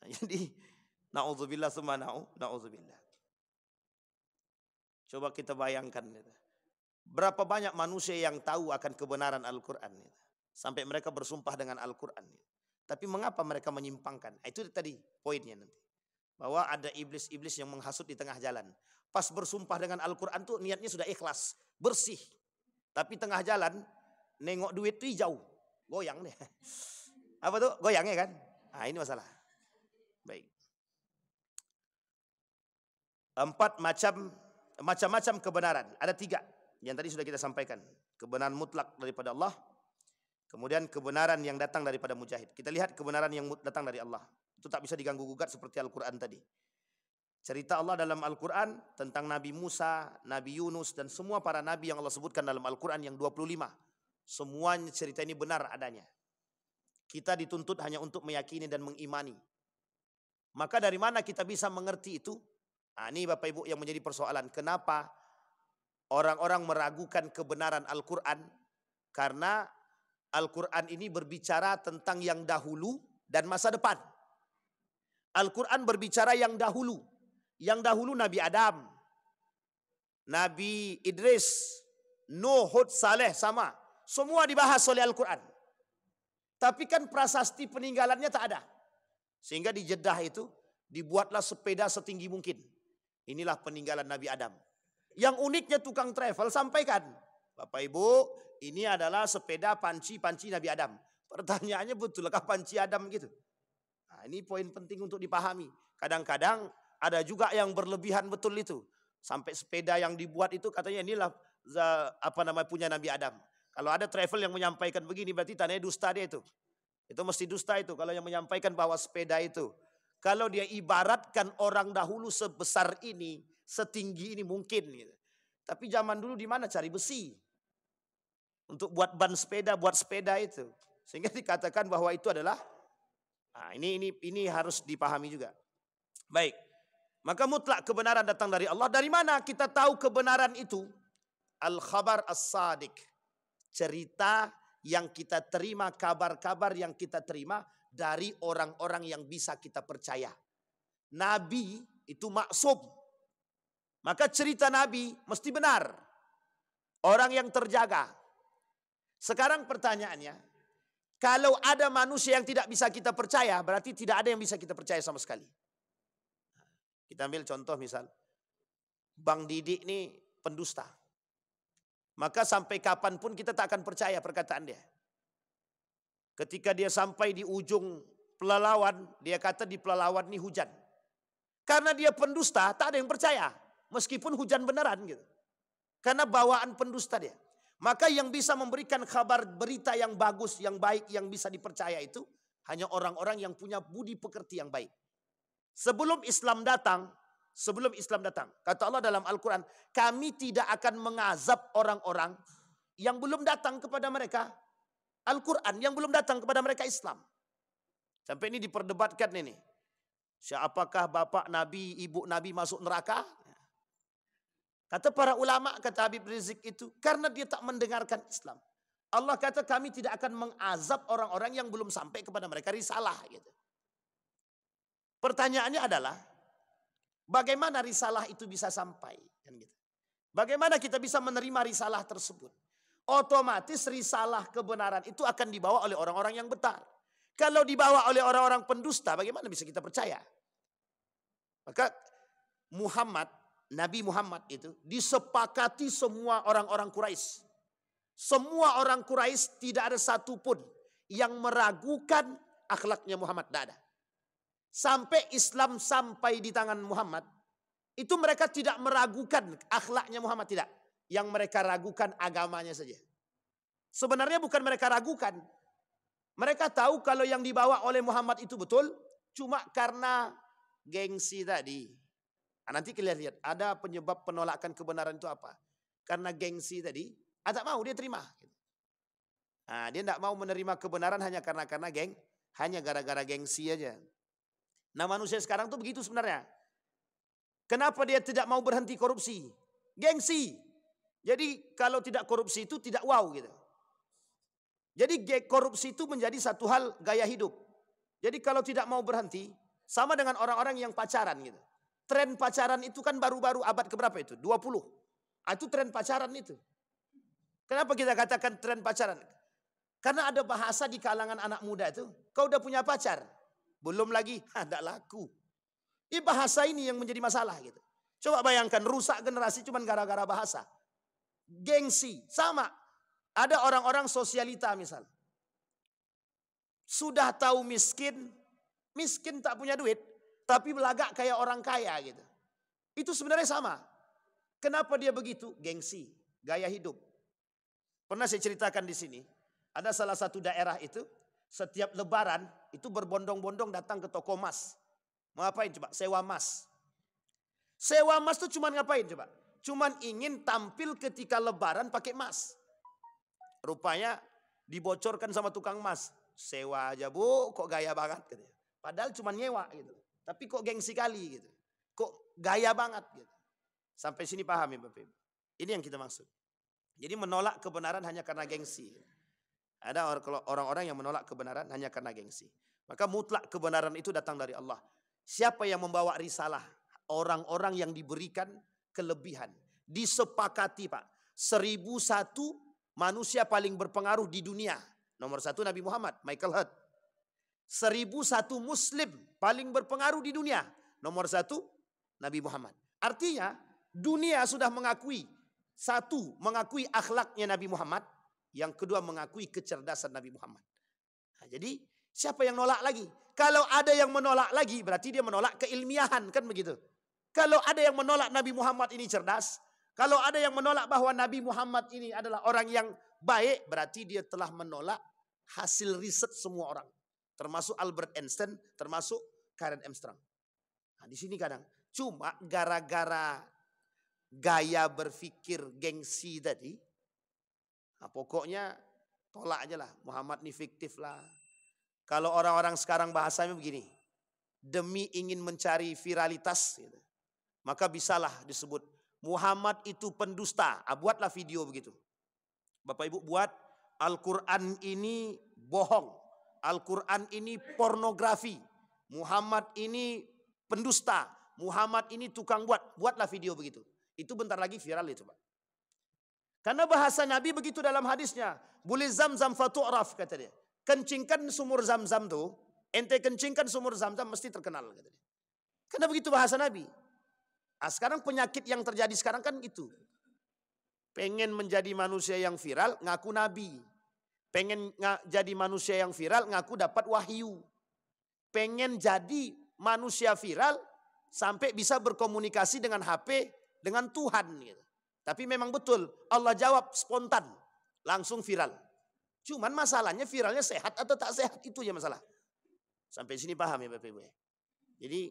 Nah, jadi na'udzubillah summa na'udzubillah. Coba kita bayangkan. Berapa banyak manusia yang tahu akan kebenaran Al-Quran. Sampai mereka bersumpah dengan Al-Quran. Tapi mengapa mereka menyimpangkan? Itu tadi poinnya nanti. Bahwa ada iblis-iblis yang menghasut di tengah jalan. Pas bersumpah dengan Al-Quran tuh niatnya sudah ikhlas, bersih. Tapi tengah jalan, nengok duit tuh jauh. Goyang deh. Apa tuh? Goyangnya kan? Nah ini masalah. Baik. 4 macam kebenaran. Ada 3 yang tadi sudah kita sampaikan. Kebenaran mutlak daripada Allah. Kemudian kebenaran yang datang daripada mujahid. Kita lihat kebenaran yang datang dari Allah. Itu tak bisa diganggu gugat seperti Al-Quran tadi. Cerita Allah dalam Al-Quran tentang Nabi Musa, Nabi Yunus, dan semua para nabi yang Allah sebutkan dalam Al-Quran yang 25. Semuanya cerita ini benar adanya. Kita dituntut hanya untuk meyakini dan mengimani. Maka dari mana kita bisa mengerti itu? Nah, ini Bapak Ibu yang menjadi persoalan. Kenapa orang-orang meragukan kebenaran Al-Quran? Karena Al-Quran ini berbicara tentang yang dahulu dan masa depan. Al-Quran berbicara yang dahulu. Yang dahulu Nabi Adam, Nabi Idris, Nuh, Hud, Saleh, sama. Semua dibahas oleh Al-Quran. Tapi kan prasasti peninggalannya tak ada. Sehingga di Jeddah itu dibuatlah sepeda setinggi mungkin. Inilah peninggalan Nabi Adam. Yang uniknya tukang travel sampaikan, Bapak Ibu, ini adalah sepeda panci-panci Nabi Adam. Pertanyaannya betulkah panci Adam gitu? Nah, ini poin penting untuk dipahami. Kadang-kadang ada juga yang berlebihan betul itu. Sampai sepeda yang dibuat itu katanya inilah punya Nabi Adam. Kalau ada travel yang menyampaikan begini berarti tandanya dusta dia itu. Itu mesti dusta itu kalau yang menyampaikan bahwa sepeda itu. Kalau dia ibaratkan orang dahulu sebesar ini, setinggi ini mungkin. Gitu. Tapi zaman dulu di mana cari besi? Untuk buat ban sepeda, buat sepeda itu. Sehingga dikatakan bahwa itu adalah, nah ini harus dipahami juga. Baik, maka mutlak kebenaran datang dari Allah. Dari mana kita tahu kebenaran itu? Al-khabar as-sadiq. Cerita yang kita terima, kabar-kabar yang kita terima dari orang-orang yang bisa kita percaya. Nabi itu maksum. Maka cerita Nabi mesti benar. Orang yang terjaga. Sekarang pertanyaannya, kalau ada manusia yang tidak bisa kita percaya, berarti tidak ada yang bisa kita percaya sama sekali. Kita ambil contoh misal, Bang Didik ini pendusta. Maka sampai kapanpun kita tak akan percaya perkataan dia. Ketika dia sampai di ujung Pelalawan, dia kata di Pelalawan ini hujan. Karena dia pendusta, tak ada yang percaya. Meskipun hujan beneran gitu. Karena bawaan pendusta dia. Maka yang bisa memberikan kabar berita yang bagus, yang baik, yang bisa dipercaya itu hanya orang-orang yang punya budi pekerti yang baik. Sebelum Islam datang, kata Allah dalam Al-Quran, kami tidak akan mengazab orang-orang yang belum datang kepada mereka Al-Quran, yang belum datang kepada mereka Islam. Sampai ini diperdebatkan ini. Siapakah bapak Nabi, ibu Nabi masuk neraka? Kata para ulama, kata Habib Rizik itu, karena dia tak mendengarkan Islam. Allah kata kami tidak akan mengazab orang-orang yang belum sampai kepada mereka risalah. Gitu. Pertanyaannya adalah, bagaimana risalah itu bisa sampai? Kan gitu. Bagaimana kita bisa menerima risalah tersebut? Otomatis risalah kebenaran itu akan dibawa oleh orang-orang yang benar. Kalau dibawa oleh orang-orang pendusta, bagaimana bisa kita percaya? Maka Nabi Muhammad itu disepakati semua orang-orang Quraisy. Semua orang Quraisy tidak ada satupun yang meragukan akhlaknya Muhammad. Tidak ada. Sampai Islam sampai di tangan Muhammad, itu mereka tidak meragukan akhlaknya Muhammad, tidak. Yang mereka ragukan agamanya saja. Sebenarnya bukan mereka ragukan. Mereka tahu kalau yang dibawa oleh Muhammad itu betul, cuma karena gengsi tadi. Nah, nanti kita lihat, ada penyebab penolakan kebenaran itu apa? Karena gengsi tadi, tak mau dia terima. Nah, dia tidak mau menerima kebenaran hanya hanya gara-gara gengsi aja. Nah, manusia sekarang tuh begitu sebenarnya. Kenapa dia tidak mau berhenti korupsi? Gengsi. Jadi kalau tidak korupsi itu tidak wow gitu. Jadi korupsi itu menjadi satu hal gaya hidup. Jadi kalau tidak mau berhenti, sama dengan orang-orang yang pacaran gitu. Tren pacaran itu kan baru-baru abad keberapa itu? 20. Itu tren pacaran itu. Kenapa kita katakan tren pacaran? Karena ada bahasa di kalangan anak muda itu, kau udah punya pacar? Belum lagi, tidak laku. Ini bahasa ini yang menjadi masalah gitu. Coba bayangkan, rusak generasi cuma gara-gara bahasa. Gengsi, sama. Ada orang-orang sosialita misal. Sudah tahu miskin tak punya duit, tapi belagak kayak orang kaya gitu. Itu sebenarnya sama. Kenapa dia begitu? Gengsi, gaya hidup. Pernah saya ceritakan di sini, ada salah satu daerah itu, setiap lebaran itu berbondong-bondong datang ke toko emas. Mau ngapain coba? Sewa emas. Sewa emas itu cuma ngapain coba? Cuman ingin tampil ketika lebaran pakai emas. Rupanya dibocorkan sama tukang emas. Sewa aja bu, kok gaya banget gitu. Padahal cuma nyewa gitu. Tapi kok gengsi kali gitu. Kok gaya banget gitu. Sampai sini paham ya Bapak Ibu. Ini yang kita maksud. Jadi menolak kebenaran hanya karena gengsi. Ada orang-orang yang menolak kebenaran hanya karena gengsi. Maka mutlak kebenaran itu datang dari Allah. Siapa yang membawa risalah? Orang-orang yang diberikan kelebihan. Disepakati Pak. 1001 manusia paling berpengaruh di dunia. Nomor 1 Nabi Muhammad, Michael Hurt. 1001 muslim paling berpengaruh di dunia. Nomor 1 Nabi Muhammad. Artinya dunia sudah mengakui. Satu, mengakui akhlaknya Nabi Muhammad. Yang kedua, mengakui kecerdasan Nabi Muhammad. Nah, jadi siapa yang nolak lagi? Kalau ada yang menolak lagi, berarti dia menolak keilmiahan, kan begitu. Kalau ada yang menolak Nabi Muhammad ini cerdas, kalau ada yang menolak bahwa Nabi Muhammad ini adalah orang yang baik, berarti dia telah menolak hasil riset semua orang. Termasuk Albert Einstein, termasuk Karen Armstrong. Nah, di sini kadang, cuma gara-gara gaya berpikir gengsi tadi, nah, pokoknya tolak aja lah. Muhammad ini fiktif lah. Kalau orang-orang sekarang bahasanya begini, demi ingin mencari viralitas, gitu, maka bisalah disebut Muhammad itu pendusta. Buatlah video begitu. Bapak Ibu buat Al-Quran ini bohong. Al-Quran ini pornografi. Muhammad ini pendusta. Muhammad ini tukang buatlah video begitu. Itu bentar lagi viral itu Pak. Karena bahasa Nabi begitu dalam hadisnya. Boleh zam-zam fatu'raf kata dia. Kencingkan sumur zam-zam tuh. Ente kencingkan sumur zam-zam mesti terkenal kata dia. Karena begitu bahasa Nabi. Nah, sekarang penyakit yang terjadi sekarang kan itu. Pengen menjadi manusia yang viral ngaku Nabi. Pengen jadi manusia yang viral ngaku dapat wahyu. Pengen jadi manusia viral sampai bisa berkomunikasi dengan HP dengan Tuhan gitu. Tapi memang betul Allah jawab spontan langsung viral. Cuman masalahnya viralnya sehat atau tak sehat itu ya masalah. Sampai sini paham ya Bapak Ibu ya. Jadi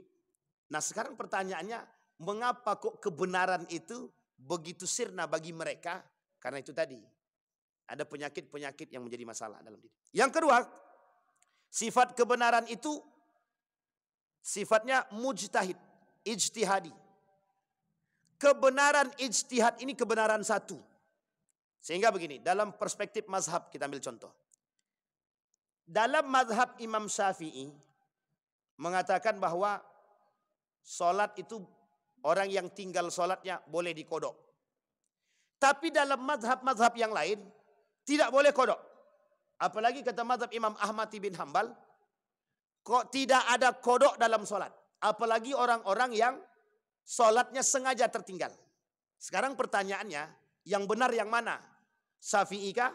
nah sekarang pertanyaannya mengapa kok kebenaran itu begitu sirna bagi mereka? Karena itu tadi ada penyakit-penyakit yang menjadi masalah dalam diri. Yang kedua, sifat kebenaran itu sifatnya mujtahid, ijtihadi. Kebenaran ijtihad ini kebenaran satu. Sehingga begini, dalam perspektif mazhab kita ambil contoh. Dalam mazhab Imam Syafi'i mengatakan bahwa solat itu orang yang tinggal solatnya boleh dikodok. Tapi dalam mazhab-mazhab yang lain tidak boleh kodok. Apalagi kata mazhab Imam Ahmad bin Hanbal, kok tidak ada kodok dalam solat. Apalagi orang-orang yang solatnya sengaja tertinggal. Sekarang pertanyaannya, yang benar yang mana? Syafi'i kah?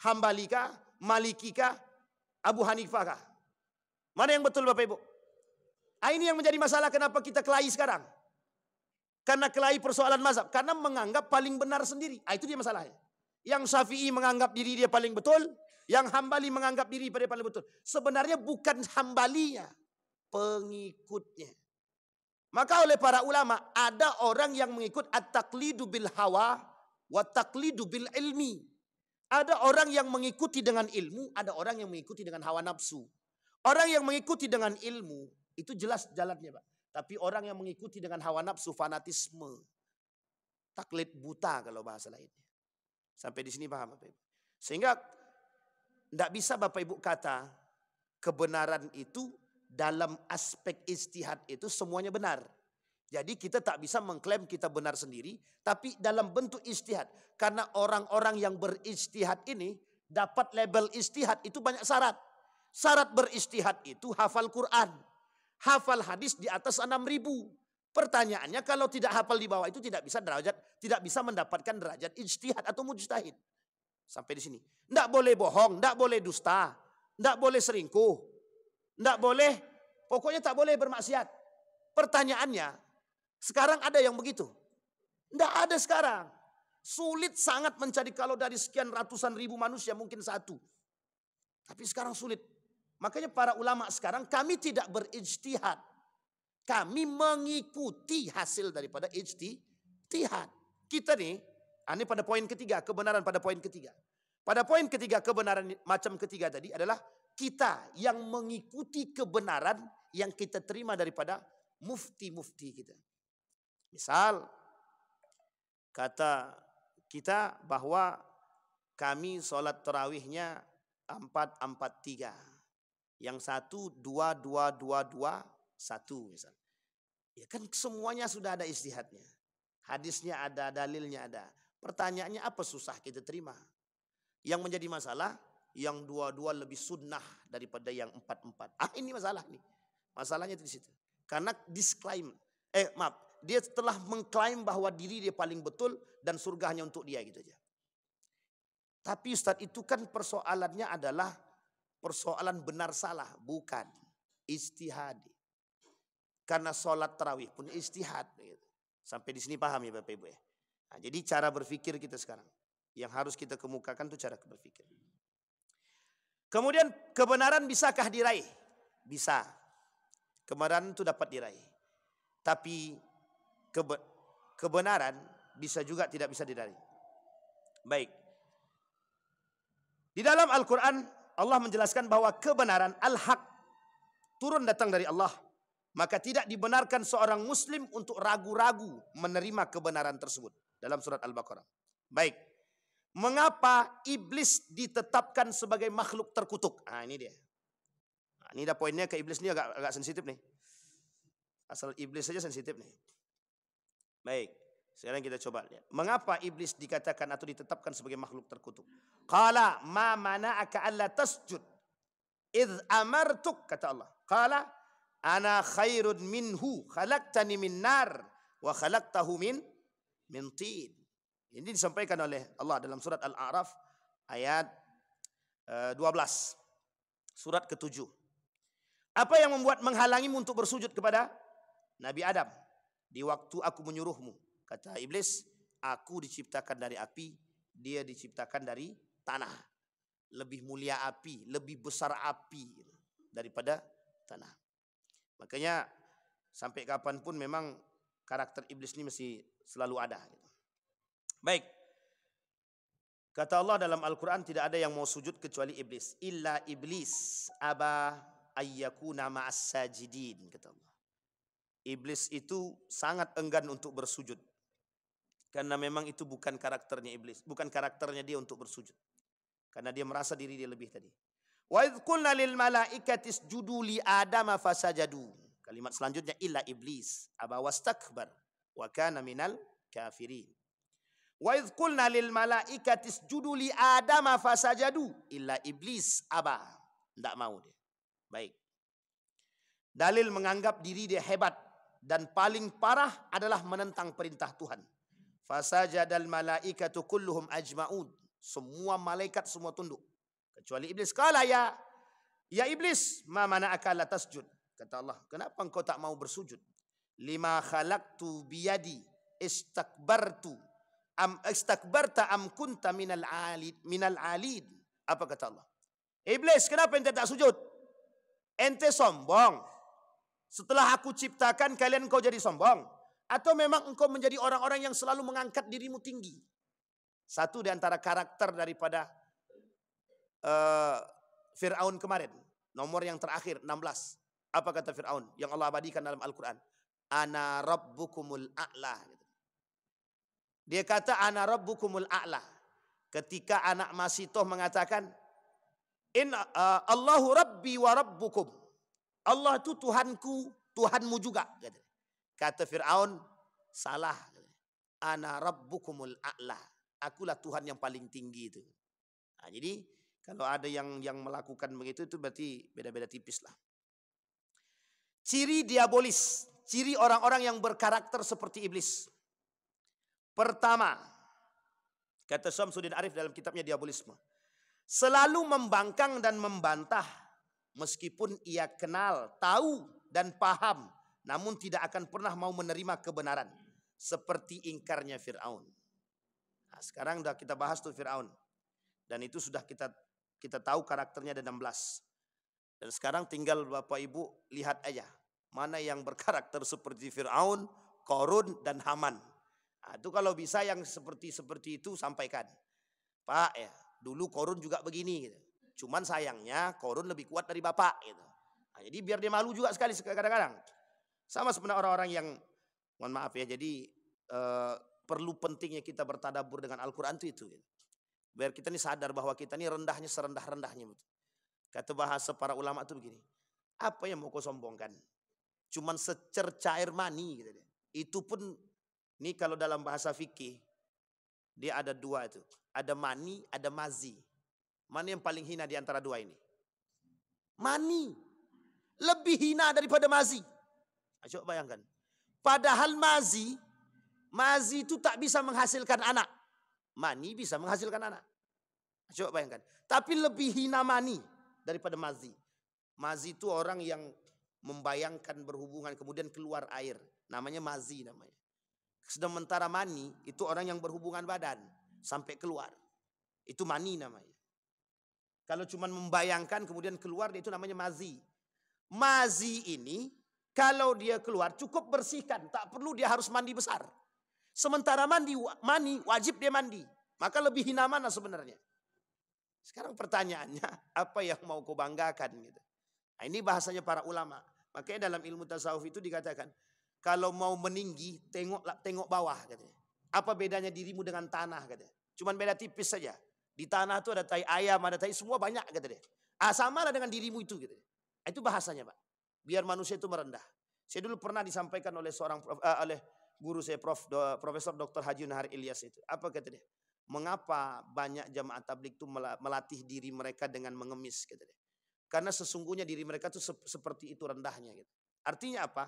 Hambali kah? Maliki kah? Abu Hanifah kah? Mana yang betul Bapak Ibu? Ini yang menjadi masalah kenapa kita kelahi sekarang. Karena kelahi persoalan mazhab. Karena menganggap paling benar sendiri. Itu dia masalahnya. Yang Syafi'i menganggap diri dia paling betul. Yang Hambali menganggap diri dia paling betul. Sebenarnya bukan Hambalinya. Pengikutnya. Maka oleh para ulama ada orang yang mengikut at-taqlidu bil hawa wa taqlidu bil ilmi. Ada orang yang mengikuti dengan ilmu, ada orang yang mengikuti dengan hawa nafsu. Orang yang mengikuti dengan ilmu itu jelas jalannya Pak. Tapi orang yang mengikuti dengan hawa nafsu, fanatisme, taklid buta kalau bahasa lainnya. Sampai di sini paham Bapak Ibu. Sehingga tidak bisa Bapak Ibu kata kebenaran itu dalam aspek ijtihad itu semuanya benar. Jadi kita tak bisa mengklaim kita benar sendiri, tapi dalam bentuk ijtihad. Karena orang-orang yang berijtihad ini dapat label ijtihad itu banyak syarat. Syarat berijtihad itu hafal Quran, hafal hadis di atas 6.000. Pertanyaannya kalau tidak hafal di bawah itu tidak bisa mendapatkan derajat ijtihad atau mujtahid. Sampai di sini. Tidak boleh bohong, tidak boleh dusta, tidak boleh selingkuh, tidak boleh, pokoknya tak boleh bermaksiat. Pertanyaannya, sekarang ada yang begitu? Tidak ada sekarang. Sulit sangat mencari, kalau dari sekian ratusan ribu manusia mungkin satu. Tapi sekarang sulit. Makanya para ulama sekarang kami tidak berijtihad. Kami mengikuti hasil daripada ijtihad. Kita nih, ini pada poin ketiga, kebenaran pada poin ketiga. Pada poin ketiga, kebenaran macam ketiga tadi adalah kita yang mengikuti kebenaran yang kita terima daripada mufti-mufti kita. Misal, kata kita bahwa kami sholat tarawihnya 4-4-3. Yang satu 2-2-2-2-1 misal. Ya kan semuanya sudah ada ijtihadnya. Hadisnya ada, dalilnya ada. Pertanyaannya apa susah kita terima? Yang menjadi masalah, yang 2-2 lebih sunnah daripada yang 4-4. Ini masalah nih. Masalahnya itu di situ. Karena dia telah mengklaim bahwa diri dia paling betul dan surga hanya untuk dia gitu aja. Tapi Ustadz, itu kan persoalannya adalah persoalan benar salah, bukan ijtihad. Karena sholat tarawih pun ijtihad. Sampai di sini paham ya Bapak Ibu ya. Nah, jadi cara berpikir kita sekarang yang harus kita kemukakan itu cara berpikir. Kemudian kebenaran bisakah diraih? Bisa. Kebenaran itu dapat diraih. Tapi kebenaran bisa juga tidak bisa diraih. Baik. Di dalam Al-Quran Allah menjelaskan bahwa kebenaran al-haq turun datang dari Allah. Maka tidak dibenarkan seorang muslim untuk ragu-ragu menerima kebenaran tersebut. Dalam surat Al-Baqarah. Baik. Mengapa iblis ditetapkan sebagai makhluk terkutuk? Ini dia. Ini dah poinnya, ke iblis ini agak sensitif nih. Asal iblis saja sensitif nih. Baik. Sekarang kita coba lihat. Mengapa iblis dikatakan atau ditetapkan sebagai makhluk terkutuk? Qala ma mana'aka alla tasjud idh amartuk, kata Allah. Qala ana khairun minhu khalaqtani min nar wa khalaqtahu min tin. Ini disampaikan oleh Allah dalam surat Al-A'raf ayat 12. Surat ke-7. Apa yang membuat menghalangimu untuk bersujud kepada Nabi Adam? Di waktu aku menyuruhmu. Kata iblis, aku diciptakan dari api, dia diciptakan dari tanah. Lebih mulia api, lebih besar api daripada tanah. Makanya sampai kapanpun memang karakter iblis ini masih selalu ada. Baik. Kata Allah dalam Al-Quran, tidak ada yang mau sujud kecuali iblis. Illa iblis aba ayyakuna ma'as sajidin, kata Allah. Iblis itu sangat enggan untuk bersujud. Karena memang itu bukan karakternya iblis. Bukan karakternya dia untuk bersujud. Karena dia merasa diri dia lebih tadi. Wa idh qulna lil malaikati isjudu li adama fasajadu. Kalimat selanjutnya illa iblis aba wastakbar wa kana minal kafirin. Wa idh qulna lil malaikati isjudu li adama fasajadu illa iblis aba. Tidak mau dia. Baik. Dalil menganggap diri dia hebat dan paling parah adalah menentang perintah Tuhan. Fasajadal malaikatu kulluhum ajma'ud. Semua malaikat semua tunduk kecuali iblis. Qala ya iblis ma mana'aka la tasjud. Kata Allah, kenapa engkau tak mau bersujud? Lima khalaqtu biyadi istakbarta am kunta minal alid. Apa kata Allah? Iblis, kenapa ente tak sujud? Ente sombong. Setelah aku ciptakan kalian engkau jadi sombong? Atau memang engkau menjadi orang-orang yang selalu mengangkat dirimu tinggi? Satu di antara karakter daripada Fir'aun kemarin. Nomor yang terakhir 16. Apa kata Fir'aun? Yang Allah abadikan dalam Al-Quran. Ana rabbukumul a'la. Dia kata ana rabbukumul a'la. Ketika anak Masitoh mengatakan, Allahu rabbi wa rabbukum. Allah itu Tuhanku, Tuhanmu juga. Kata Fir'aun, salah. Ana rabbukumul a'la. Akulah Tuhan yang paling tinggi itu. Nah, jadi kalau ada yang melakukan begitu itu berarti beda-beda tipis lah. Ciri diabolis, ciri orang-orang yang berkarakter seperti iblis. Pertama, kata Syamsuddin Arif dalam kitabnya Diabolisme, selalu membangkang dan membantah meskipun ia kenal, tahu dan paham, namun tidak akan pernah mau menerima kebenaran, seperti ingkarnya Fir'aun. Nah, sekarang sudah kita bahas tuh Fir'aun, dan itu sudah kita tahu karakternya ada 16. Dan sekarang tinggal Bapak Ibu lihat aja mana yang berkarakter seperti Fir'aun, Qarun dan Haman. Nah, itu kalau bisa yang seperti itu sampaikan. Pak ya, dulu Qarun juga begini gitu. Cuman sayangnya Qarun lebih kuat dari Bapak gitu. Nah, jadi biar dia malu juga sekali kadang-kadang. Sama sebenarnya orang-orang yang, mohon maaf ya, jadi perlu pentingnya kita bertadabbur dengan Al-Quran itu. Gitu. Biar kita ini sadar bahwa kita ini rendahnya serendah-rendahnya. Kata bahasa para ulama itu begini, apa yang mau kau sombongkan? Cuman secerca air mani. Gitu. Itu pun, ini kalau dalam bahasa fikih, dia ada dua itu. Ada mani, ada mazi. Mana yang paling hina di antara dua ini? Mani. Lebih hina daripada mazi. Nah, coba bayangkan. Padahal mazi itu tak bisa menghasilkan anak. Mani bisa menghasilkan anak. Nah, coba bayangkan. Tapi lebih hina mani daripada mazi. Mazi itu orang yang membayangkan berhubungan kemudian keluar air. Namanya mazi namanya. Sementara mani itu orang yang berhubungan badan sampai keluar. Itu mani namanya. Kalau cuma membayangkan kemudian keluar itu namanya mazi. Mazi ini kalau dia keluar cukup bersihkan. Tak perlu dia harus mandi besar. Sementara mani wajib dia mandi. Maka lebih hina mana sebenarnya? Sekarang pertanyaannya, apa yang mau kau banggakan? Gitu. Nah, ini bahasanya para ulama. Makanya dalam ilmu tasawuf itu dikatakan, kalau mau meninggi, tengok bawah. Katanya. Apa bedanya dirimu dengan tanah? Katanya. Cuman beda tipis saja. Di tanah itu ada tai ayam, ada tai semua banyak. Katanya. Samalah dengan dirimu itu. Katanya. Itu bahasanya Pak. Biar manusia itu merendah. Saya dulu pernah disampaikan oleh oleh guru saya, Profesor Dr. Haji Nahar Ilyas itu. Apa kata dia? Mengapa banyak jamaah tabligh itu melatih diri mereka dengan mengemis? Kata dia. Karena sesungguhnya diri mereka itu seperti itu rendahnya. Gitu. Artinya apa?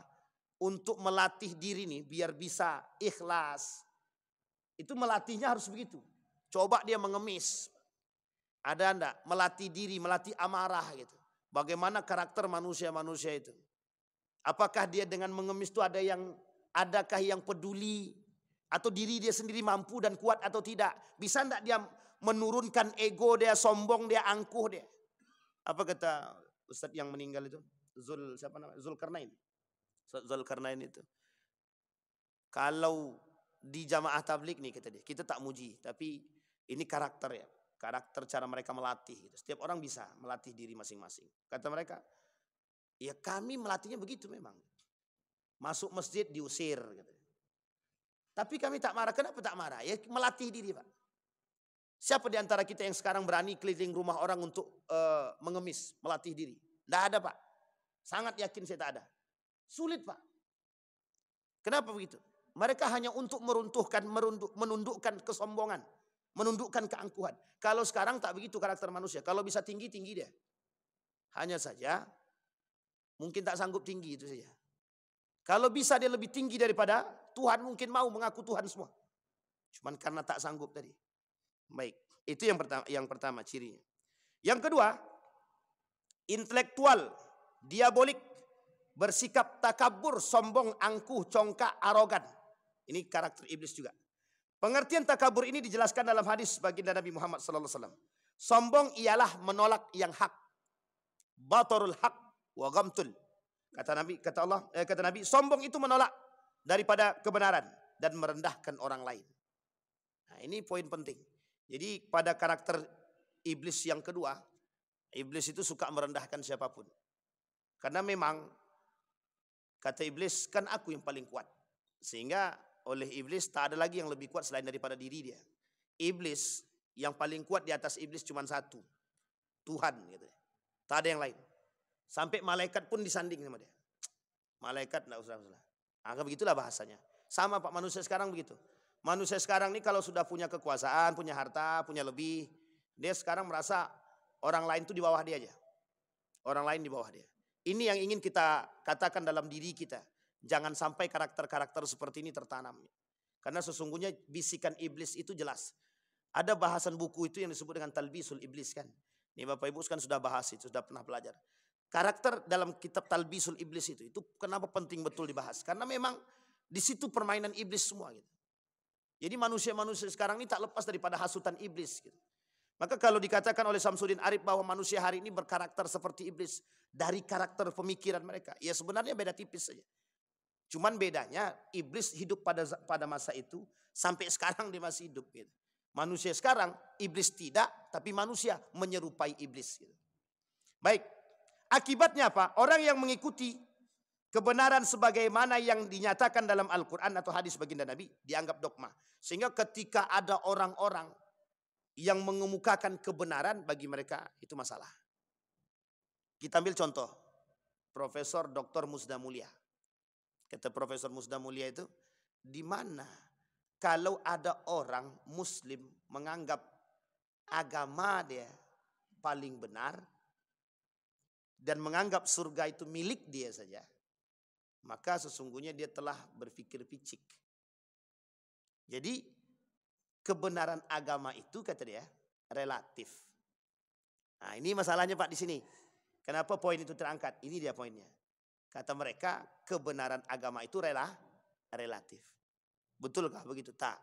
Untuk melatih diri nih biar bisa ikhlas. Itu melatihnya harus begitu. Coba dia mengemis. Ada enggak? Melatih diri, melatih amarah gitu. Bagaimana karakter manusia-manusia itu? Apakah dia dengan mengemis itu adakah yang peduli? Atau diri dia sendiri mampu dan kuat atau tidak? Bisa enggak dia menurunkan ego dia, sombong dia, angkuh dia? Apa kata Ustadz yang meninggal itu? Zulkarnain. Zulkarnain itu. Kalau di jamaah tabligh nih kata dia, kita tak muji, tapi ini karakter ya. Karakter cara mereka melatih. Gitu. Setiap orang bisa melatih diri masing-masing. Kata mereka, ya kami melatihnya begitu memang. Masuk masjid diusir. Gitu. Tapi kami tak marah. Kenapa tak marah? Ya melatih diri Pak. Siapa di antara kita yang sekarang berani keliling rumah orang untuk mengemis, melatih diri? Tidak ada Pak. Sangat yakin saya tak ada. Sulit Pak. Kenapa begitu? Mereka hanya untuk menundukkan kesombongan. Menundukkan keangkuhan. Kalau sekarang tak begitu karakter manusia. Kalau bisa tinggi, tinggi dia. Hanya saja mungkin tak sanggup tinggi itu saja. Kalau bisa dia lebih tinggi daripada Tuhan, mungkin mau mengaku Tuhan semua. Cuman karena tak sanggup tadi. Baik, itu yang pertama cirinya. Yang kedua, intelektual, diabolik, bersikap takabur, sombong, angkuh, congkak, arogan. Ini karakter iblis juga. Pengertian takabur ini dijelaskan dalam hadis baginda Nabi Muhammad SAW. Sombong ialah menolak yang hak. Batarul haq wa ghamtul. Kata Nabi, sombong itu menolak daripada kebenaran dan merendahkan orang lain. Nah, ini poin penting. Jadi pada karakter iblis yang kedua, iblis itu suka merendahkan siapapun. Karena memang kata iblis, kan aku yang paling kuat. Sehingga oleh iblis tak ada lagi yang lebih kuat selain daripada diri dia. Iblis yang paling kuat di atas iblis cuma satu. Tuhan gitu. Tak ada yang lain. Sampai malaikat pun disanding sama dia. Malaikat enggak usah. Nah, begitulah bahasanya. Sama Pak, manusia sekarang begitu. Manusia sekarang ini kalau sudah punya kekuasaan, punya harta, punya lebih, dia sekarang merasa orang lain itu di bawah dia aja. Orang lain di bawah dia. Ini yang ingin kita katakan dalam diri kita. Jangan sampai karakter-karakter seperti ini tertanam. Karena sesungguhnya bisikan iblis itu jelas. Ada bahasan buku itu yang disebut dengan Talbisul Iblis kan. Ini Bapak Ibu kan sudah bahas itu, sudah pernah belajar. Karakter dalam kitab Talbisul Iblis itu kenapa penting betul dibahas? Karena memang di situ permainan iblis semua gitu. Jadi manusia-manusia sekarang ini tak lepas daripada hasutan iblis gitu. Maka kalau dikatakan oleh Samsudin Arif bahwa manusia hari ini berkarakter seperti iblis dari karakter pemikiran mereka, ya sebenarnya beda tipis saja. Cuman bedanya iblis hidup pada masa itu sampai sekarang dia masih hidup gitu. Manusia sekarang iblis tidak, tapi manusia menyerupai iblis gitu. Baik, akibatnya apa? Orang yang mengikuti kebenaran sebagaimana yang dinyatakan dalam Al-Quran atau hadis baginda Nabi dianggap dogma. Sehingga ketika ada orang-orang yang mengemukakan kebenaran bagi mereka itu masalah. Kita ambil contoh Profesor Dr. Musda Mulia. Kata Profesor Musda Mulia itu, di mana kalau ada orang Muslim menganggap agama dia paling benar dan menganggap surga itu milik dia saja, maka sesungguhnya dia telah berpikir picik. Jadi kebenaran agama itu kata dia relatif. Nah, ini masalahnya Pak di sini. Kenapa poin itu terangkat? Ini dia poinnya. Kata mereka kebenaran agama itu relatif. Betulkah begitu? Tak.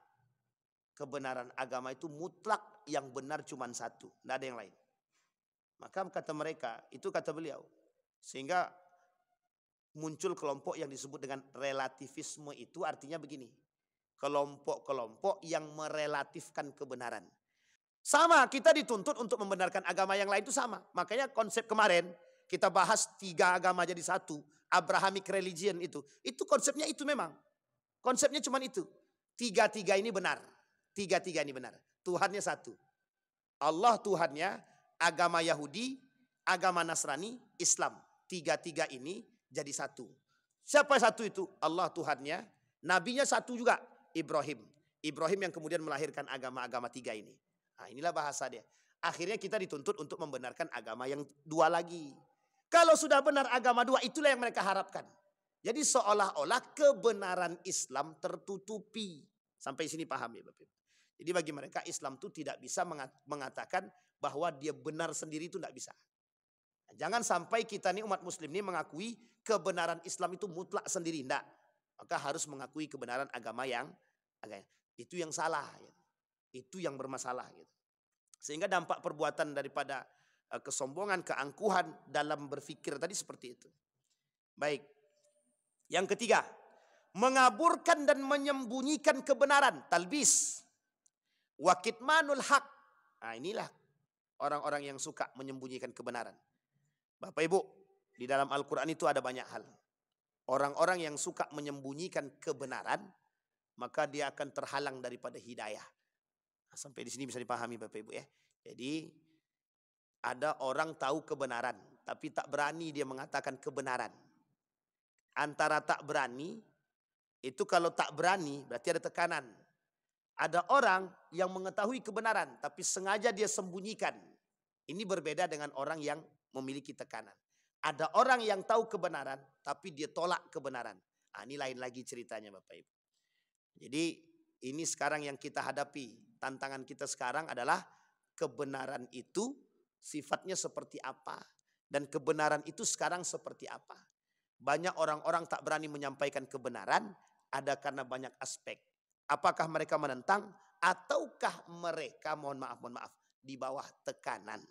Kebenaran agama itu mutlak, yang benar cuma satu, tidak ada yang lain. Maka kata mereka, itu kata beliau. Sehingga muncul kelompok yang disebut dengan relativisme, itu artinya begini. Kelompok-kelompok yang merelatifkan kebenaran. Sama, kita dituntut untuk membenarkan agama yang lain itu sama. Makanya konsep kemarin kita bahas 3 agama jadi satu. Abrahamic religion itu konsepnya itu memang. Konsepnya cuma itu. 3-3 ini benar. 3-3 ini benar. Tuhannya satu. Allah Tuhannya, agama Yahudi, agama Nasrani, Islam. 3-3 ini jadi satu. Siapa satu itu? Allah Tuhannya. Nabinya satu juga, Ibrahim. Ibrahim yang kemudian melahirkan agama-agama 3 ini. Nah, inilah bahasa dia. Akhirnya kita dituntut untuk membenarkan agama yang 2 lagi. Kalau sudah benar agama 2, itulah yang mereka harapkan. Jadi seolah-olah kebenaran Islam tertutupi. Sampai sini paham ya Bapak Ibu. Jadi bagi mereka Islam itu tidak bisa mengatakan bahwa dia benar sendiri, itu tidak bisa. Jangan sampai kita nih umat muslim ini mengakui kebenaran Islam itu mutlak sendiri. Tidak. Maka harus mengakui kebenaran agama yang itu yang salah. Itu yang bermasalah. Sehingga dampak perbuatan daripada kesombongan, keangkuhan dalam berpikir tadi seperti itu. Baik. Yang ketiga, mengaburkan dan menyembunyikan kebenaran, talbis. Wa kitmanul haq. Nah, inilah orang-orang yang suka menyembunyikan kebenaran. Bapak Ibu, di dalam Al-Quran itu ada banyak hal. Orang-orang yang suka menyembunyikan kebenaran, maka dia akan terhalang daripada hidayah. Nah, sampai di sini bisa dipahami Bapak Ibu ya. Jadi ada orang tahu kebenaran, tapi tak berani dia mengatakan kebenaran. Antara tak berani, itu kalau tak berani berarti ada tekanan. Ada orang yang mengetahui kebenaran, tapi sengaja dia sembunyikan. Ini berbeda dengan orang yang memiliki tekanan. Ada orang yang tahu kebenaran, tapi dia tolak kebenaran. Nah, ini lain lagi ceritanya Bapak Ibu. Jadi ini sekarang yang kita hadapi. Tantangan kita sekarang adalah kebenaran itu sifatnya seperti apa. Dan kebenaran itu sekarang seperti apa. Banyak orang-orang tak berani menyampaikan kebenaran, ada karena banyak aspek. Apakah mereka menentang ataukah mereka mohon maaf di bawah tekanan.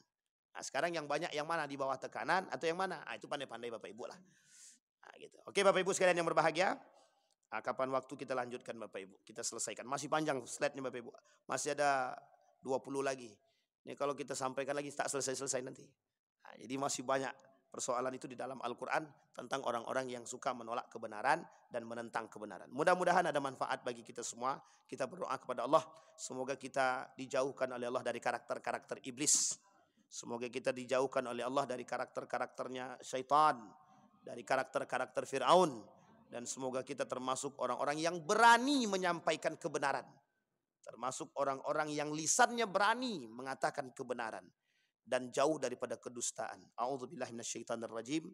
Nah, sekarang yang banyak yang mana, di bawah tekanan atau yang mana? Nah, itu pandai-pandai Bapak Ibu lah. Nah, gitu. Oke Bapak Ibu sekalian yang berbahagia. Nah, kapan waktu kita lanjutkan Bapak Ibu? Kita selesaikan. Masih panjang slide-nya Bapak Ibu. Masih ada 20 lagi. Ini kalau kita sampaikan lagi tak selesai-selesai nanti. Nah, jadi masih banyak persoalan itu di dalam Al-Quran tentang orang-orang yang suka menolak kebenaran dan menentang kebenaran. Mudah-mudahan ada manfaat bagi kita semua. Kita berdoa kepada Allah. Semoga kita dijauhkan oleh Allah dari karakter-karakter iblis. Semoga kita dijauhkan oleh Allah dari karakter-karakternya syaitan. Dari karakter-karakter Fir'aun. Dan semoga kita termasuk orang-orang yang berani menyampaikan kebenaran. Termasuk orang-orang yang lisannya berani mengatakan kebenaran. Dan jauh daripada kedustaan. A'udzubillahi minasyaitonirrajim.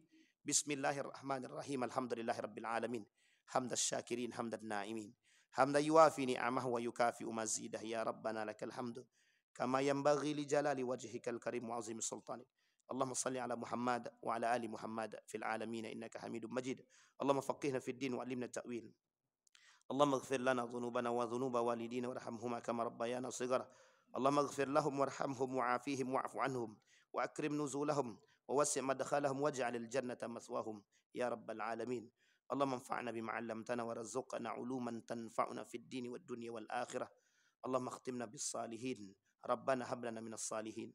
Bismillahirrahmanirrahim. Alhamdulillahirabbil alamin. Hamdas syakirin hamdan naimin. Hamdan yuwafi ni'amahu wa yukafi'u mazidah. Ya Rabbana lakal hamdu. Kama yanbaghi li jalali wajhikal karim wa azim sultanik. Allahumma salli ala Muhammad wa ala ali Muhammad fil alamin innaka Hamidum Majid. Allahumma faqihna fid din wa 'allimna ta'wil. Allahumma ighfir lana dhunubana wa dhunuba walidina warhamhuma kama rabbayana shighara. Allahumma ighfir lahum warhamhum wa'afihim wa'fu anhum wa akrim nuzulahum wa wasi' madkhalahum waj'alil jannata mathwahum ya rabbal alamin. Allahumma anfa'na bima 'allamtana warzuqna 'uluman tanfa'una fid din wad dunya wal akhirah. Allahumma khtimna bis salihin. Rabbana hab lana minas salihin.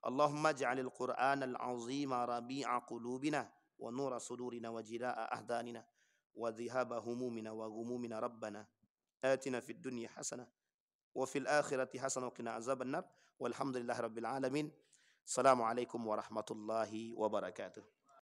Allahumma ij'alil Qur'anal 'azima rabi'a qulubina wa nura sudurina wa jilaa'a ahdanina wa dhihaba humumina wa ghumumina. Rabbana atina fid dunya hasanah wa fil akhirati hasanah wa qina azaban nar. Walhamdulillahi rabbil alamin. Assalamualaikum warahmatullahi wabarakatuh.